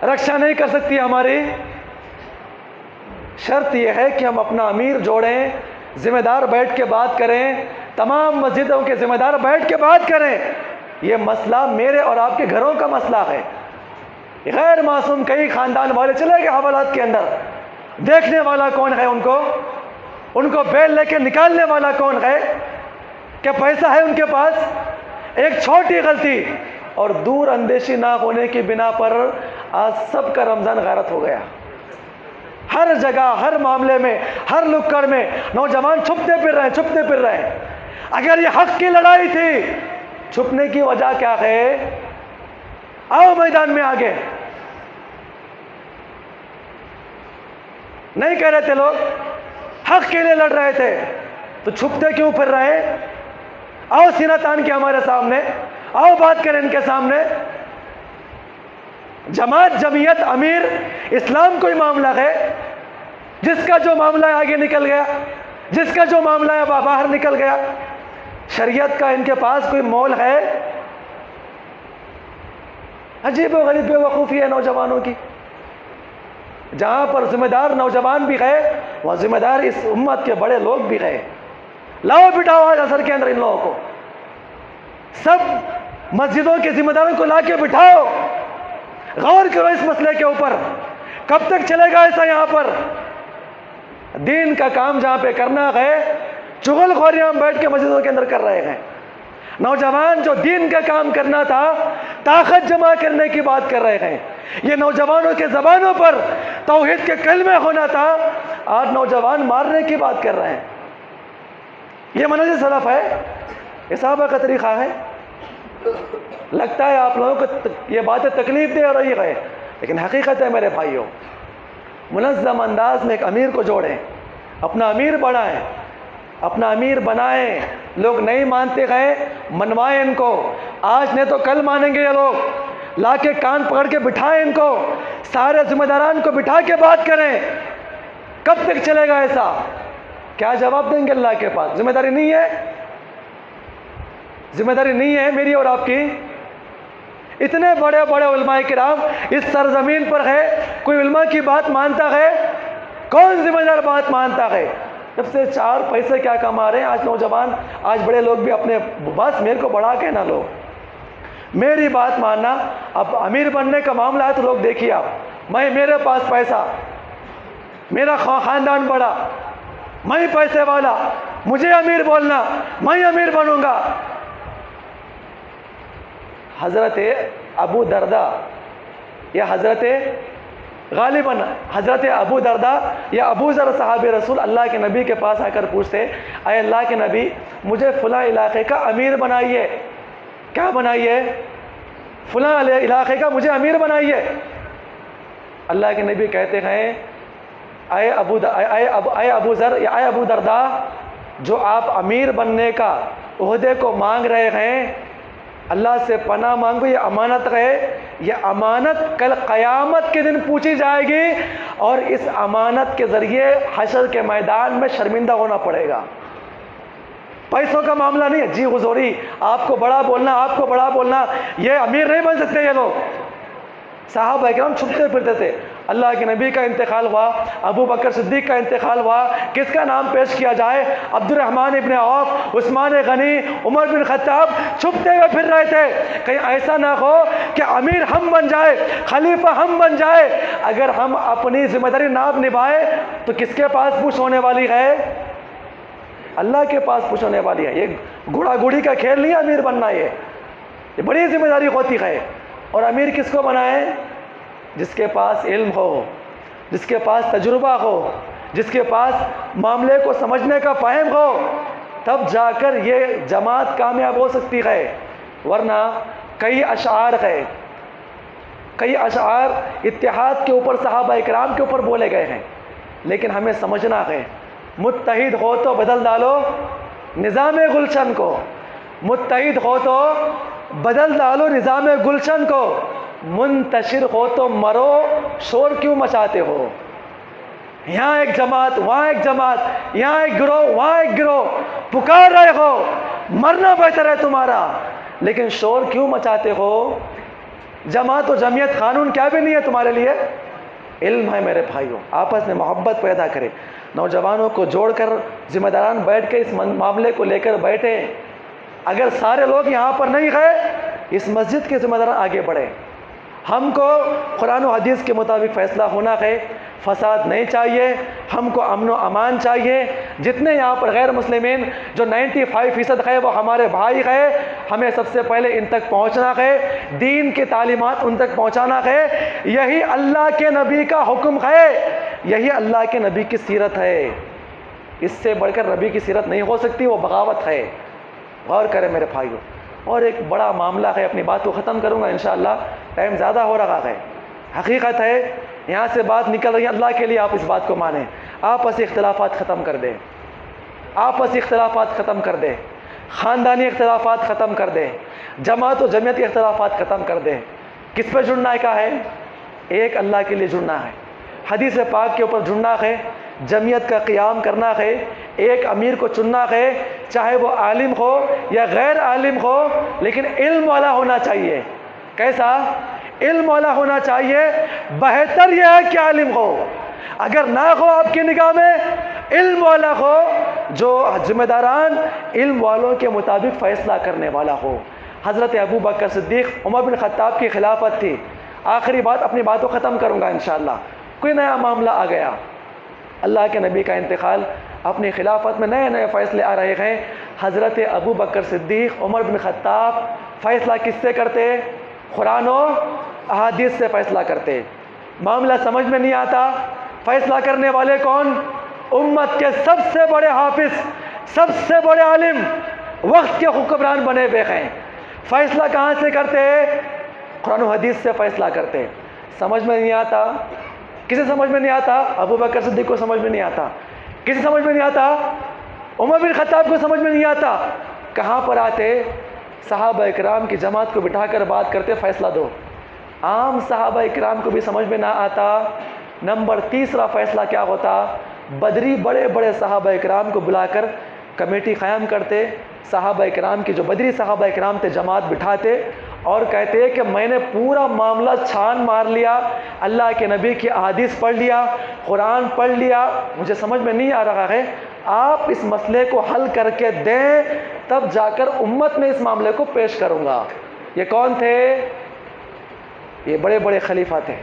رکشا نہیں کر سکتی ہماری؟ شرط یہ ہے کہ ہم اپنا امیر جوڑیں، ذمہ دار بیٹھ کے بات کریں، تمام مسجدوں کے ذمہ دار بیٹھ کے بات کریں۔ یہ مسئلہ میرے اور آپ کے گھروں کا مسئلہ ہے۔ غیر معصوم کئی خاندان والے چلے گئے حوالات کے اندر، دیکھنے والا کون ہے؟ ان کو بیل لے کے نکالنے والا کون ہے؟ کہ پیسہ ہے ان کے پاس؟ ایک چھوٹی غلطی اور دور اندیشی نہ ہونے کی بنا پر آج سب کا رمضان غارت ہو گیا۔ ہر جگہ، ہر معاملے میں، ہر لکڑ میں نوجوان چھپتے پھر رہے ہیں۔ اگر یہ حق کی لڑائی تھی، چھپنے کی وجہ کیا ہے؟ آؤ میدان میں آگے۔ نہیں کہہ رہے تھے لوگ حق کے لیے لڑ رہے تھے، تو چھپتے کیوں پھر رہے؟ آؤ سینہ تان کے ہمارے سامنے، آؤ بات کریں ان کے سامنے۔ جماعت، جمعیت، امیر، اسلام کوئی معاملہ ہے؟ جس کا جو معاملہ ہے آگے نکل گیا، جس کا جو معاملہ ہے باہر نکل گیا۔ شریعت کا ان کے پاس کوئی مول ہے؟ عجیب و غریب بے وقوفی ہے نوجوانوں کی۔ جہاں پر ذمہ دار نوجوان بھی گئے، وہاں ذمہ دار اس امت کے بڑے لوگ بھی گئے۔ لاؤ بٹھاؤ آج اثر کے اندر ان لوگوں کو، سب مسجدوں کے ذمہ داروں کو لا کے بٹھاؤ، غور کرو اس مسئلے کے اوپر۔ کب تک چلے گا ایسا؟ یہاں پر دین کا کام جہاں پہ کرنا ہے، چغل خوریاں ہم بیٹھ کے مسجدوں کے اندر کر رہے ہیں۔ نوجوان جو دین کا کام کرنا تھا، طاقت جمع کرنے کی بات کر رہے ہیں۔ یہ نوجوانوں کے زبانوں پر توحید کے کلمے ہونا تھا، آج نوجوان مارنے کی بات کر رہے ہیں۔ یہ منہج سلف ہے، یہ صحابہ کا طریقہ ہے۔ لگتا ہے آپ لوگوں کو یہ باتیں تکلیف دے رہی ہے، لیکن حقیقت ہے میرے بھائیوں، منظم انداز میں ایک امیر کو جوڑیں، اپنا امیر بڑھائیں، اپنا امیر بنائیں۔ لوگ نہیں مانتے گئے، منوائیں ان کو، آج نہیں تو کل مانیں گے یہ لوگ۔ لا کے کان پکڑ کے بٹھائیں ان کو، سارے ذمہ داران کو بٹھا کے بات کریں۔ کب تک چلے گا ایسا؟ کیا جواب دیں گے اللہ کے پاس؟ ذمہ داری نہیں ہے؟ ذمہ داری نہیں ہے میری اور آپ کی؟ اتنے بڑے بڑے علماء کرام اس سرزمین پر ہے، کوئی علماء کی بات مانتا ہے؟ کون ذمہ دار بات مانتا ہے؟ جب سے چار پیسے کیا کما رہے ہیں آج نوجوان، آج بڑے لوگ بھی اپنے بس میرے کو بڑھا کے نہ لو، میری بات ماننا۔ اب امیر بننے کا معاملہ ہے تو لوگ دیکھیے آپ، میرے پاس پیسہ، میرا خاندان بڑا، میں پیسے والا، مجھے امیر بولنا، میں امیر بنوں گا۔ حضرت ابو دردہ یا حضرت غالباً حضرت ابو دردہ یا ابو ذر صحابی رسول اللہ کے نبی کے پاس آ کر پوچھتے، اے اللہ کے نبی مجھے فلاں علاقے کا امیر بنائیے۔ کیا بنائیے؟ فلاں علاقے کا مجھے امیر بنائیے۔ اللہ کے نبی کہتے ہیں، اے ابو ذر یا اے ابو دردہ، جو آپ امیر بننے کا عہدے کو مانگ رہے ہیں، اللہ سے پناہ مانگو، یہ امانت ہے، یہ امانت کل قیامت کے دن پوچھی جائے گی، اور اس امانت کے ذریعے حشر کے میدان میں شرمندہ ہونا پڑے گا۔ پیسوں کا معاملہ نہیں ہے، جی حضوری آپ کو بڑا بولنا، یہ امیر نہیں بن سکتے یہ لوگ۔ صحابہ اکرام چھپتے پھرتے تھے، اللہ کے نبی کا انتقال ہوا، ابو بکر صدیق کا انتقال ہوا، کس کا نام پیش کیا جائے؟ عبد الرحمن ابن عوف، عثمان غنی، عمر بن خطاب، چھپتے ہوئے پھر رہے تھے، کہیں ایسا نہ ہو کہ امیر ہم بن جائے، خلیفہ ہم بن جائے۔ اگر ہم اپنی ذمہ داری نہ نبھائے تو کس کے پاس پوچھ ہونے والی ہے؟ اللہ کے پاس پوچھ ہونے والی ہے۔ یہ گھوڑا گھوڑی کا کھیل نہیں ہے امیر بننا، یہ بڑی ذمہ داری ہوتی ہے۔ اور امیر کس کو بنائیں؟ جس کے پاس علم ہو، جس کے پاس تجربہ ہو، جس کے پاس معاملے کو سمجھنے کا فہم ہو، تب جا کر یہ جماعت کامیاب ہو سکتی ہے۔ ورنہ کئی اشعار اتحاد کے اوپر، صحابہ اکرام کے اوپر بولے گئے ہیں، لیکن ہمیں سمجھنا ہے، متحد ہو تو بدل ڈالو، نظام گلشن کو، متحد ہو تو بدل ڈالو نظام گلشن کو، منتشر ہو تو مرو، شور کیوں مچاتے ہو؟ یہاں ایک جماعت، وہاں ایک جماعت، یہاں ایک گروہ، وہاں ایک گروہ، پکار رہے ہو، مرنا بہتر ہے تمہارا، لیکن شور کیوں مچاتے ہو؟ جماعت و جمعیت قانون کیا بھی نہیں ہے تمہارے لیے؟ علم ہے میرے بھائیوں، آپس میں محبت پیدا کرے، نوجوانوں کو جوڑ کر ذمہ داران بیٹھ کے اس معاملے کو لے کر بیٹھے۔ اگر سارے لوگ یہاں پر نہیں گئے، اس مسجد کے ذمہ داران آگے بڑھے۔ ہم کو قرآن و حدیث کے مطابق فیصلہ ہونا ہے، فساد نہیں چاہیے، ہم کو امن و امان چاہیے۔ جتنے یہاں پر غیر مسلمین جو 95% ہے وہ ہمارے بھائی ہے، ہمیں سب سے پہلے ان تک پہنچنا ہے، دین کی تعلیمات ان تک پہنچانا ہے۔ یہی اللہ کے نبی کا حکم ہے، یہی اللہ کے نبی کی سیرت ہے، اس سے بڑھ کر نبی کی سیرت نہیں ہو سکتی، وہ بغاوت ہے۔ غور کریں میرے بھائیوں۔ اور ایک بڑا معاملہ ہے، اپنی بات کو ختم کروں گا انشاءاللہ، ٹائم زیادہ ہو رہا ہے۔ حقیقت ہے یہاں سے بات نکل رہی ہے، اللہ کے لیے آپ اس بات کو مانیں، آپسی اختلافات ختم کر دیں، آپسی اختلافات ختم کر دیں، خاندانی اختلافات ختم کر دیں، جماعت و جمعیت کے اختلافات ختم کر دیں۔ کس پہ جڑنا کا ہے؟ ایک اللہ کے لیے جڑنا ہے، حدیث پاک کے اوپر جڑنا ہے، جمعیت کا قیام کرنا ہے، ایک امیر کو چننا ہے، چاہے وہ عالم ہو یا غیر عالم ہو، لیکن علم والا ہونا چاہیے۔ کیسا؟ علم والا ہونا چاہیے۔ بہتر یہ ہے کہ عالم ہو، اگر نہ ہو آپ کی نگاہ میں، علم والا ہو، جو ذمہ داران علم والوں کے مطابق فیصلہ کرنے والا ہو۔ حضرت ابو بکر صدیق، عمر بن خطاب کی خلافت تھی۔ آخری بات، اپنی باتوں ختم کروں گا انشاءاللہ۔ کوئی نیا معاملہ آ گیا، اللہ کے نبی کا انتقال، اپنی خلافت میں نئے نئے فیصلے آ رہے ہیں۔ حضرت ابو بکر صدیق، عمر بن خطاب فیصلہ کس سے کرتے؟ قرآن و احادیث سے فیصلہ کرتے۔ معاملہ سمجھ میں نہیں آتا، فیصلہ کرنے والے کون؟ امت کے سب سے بڑے حافظ، سب سے بڑے عالم، وقت کے حکمران بنے ہوئے ہیں۔ فیصلہ کہاں سے کرتے؟ قرآن و حدیث سے فیصلہ کرتے۔ سمجھ میں نہیں آتا، کسے سمجھ میں نہیں آتا؟ ابو بکر صدیق کو سمجھ میں نہیں آتا۔ کسے سمجھ میں نہیں آتا؟ عمر بن خطاب کو سمجھ میں نہیں آتا۔ کہاں پر آتے؟ صحابہ اکرام کی جماعت کو بٹھا کر بات کرتے، فیصلہ دو۔ عام صحابہ اکرام کو بھی سمجھ میں نہ آتا۔ نمبر تیسرا فیصلہ کیا ہوتا؟ بدری بڑے بڑے صحابہ اکرام کو بلا کر کمیٹی قائم کرتے، صحابہ اکرام کی جو بدری صحابہ اکرام تھے جماعت بٹھاتے اور کہتے کہ میں نے پورا معاملہ چھان مار لیا، اللہ کے نبی کی احادیث پڑھ لیا، قرآن پڑھ لیا، مجھے سمجھ میں نہیں آ رہا ہے، آپ اس مسئلے کو حل کر کے دیں، تب جا کر امت میں اس معاملے کو پیش کروں گا۔ یہ کون تھے؟ یہ بڑے بڑے خلیفہ تھے۔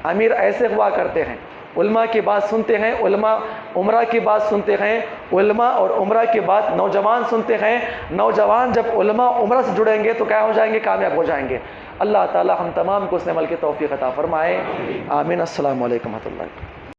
امیر ایسے ہوا کرتے ہیں، علماء کی بات سنتے ہیں، علماء عمرہ کی بات سنتے ہیں، علماء اور عمرہ کی بات نوجوان سنتے ہیں، نوجوان جب علماء عمرہ سے جڑیں گے تو کیا ہو جائیں گے؟ کامیاب ہو جائیں گے۔ اللہ تعالی ہم تمام کو اس عمل کی توفیق عطا فرمائے، آمین۔ السلام علیکم ورحمۃ اللہ۔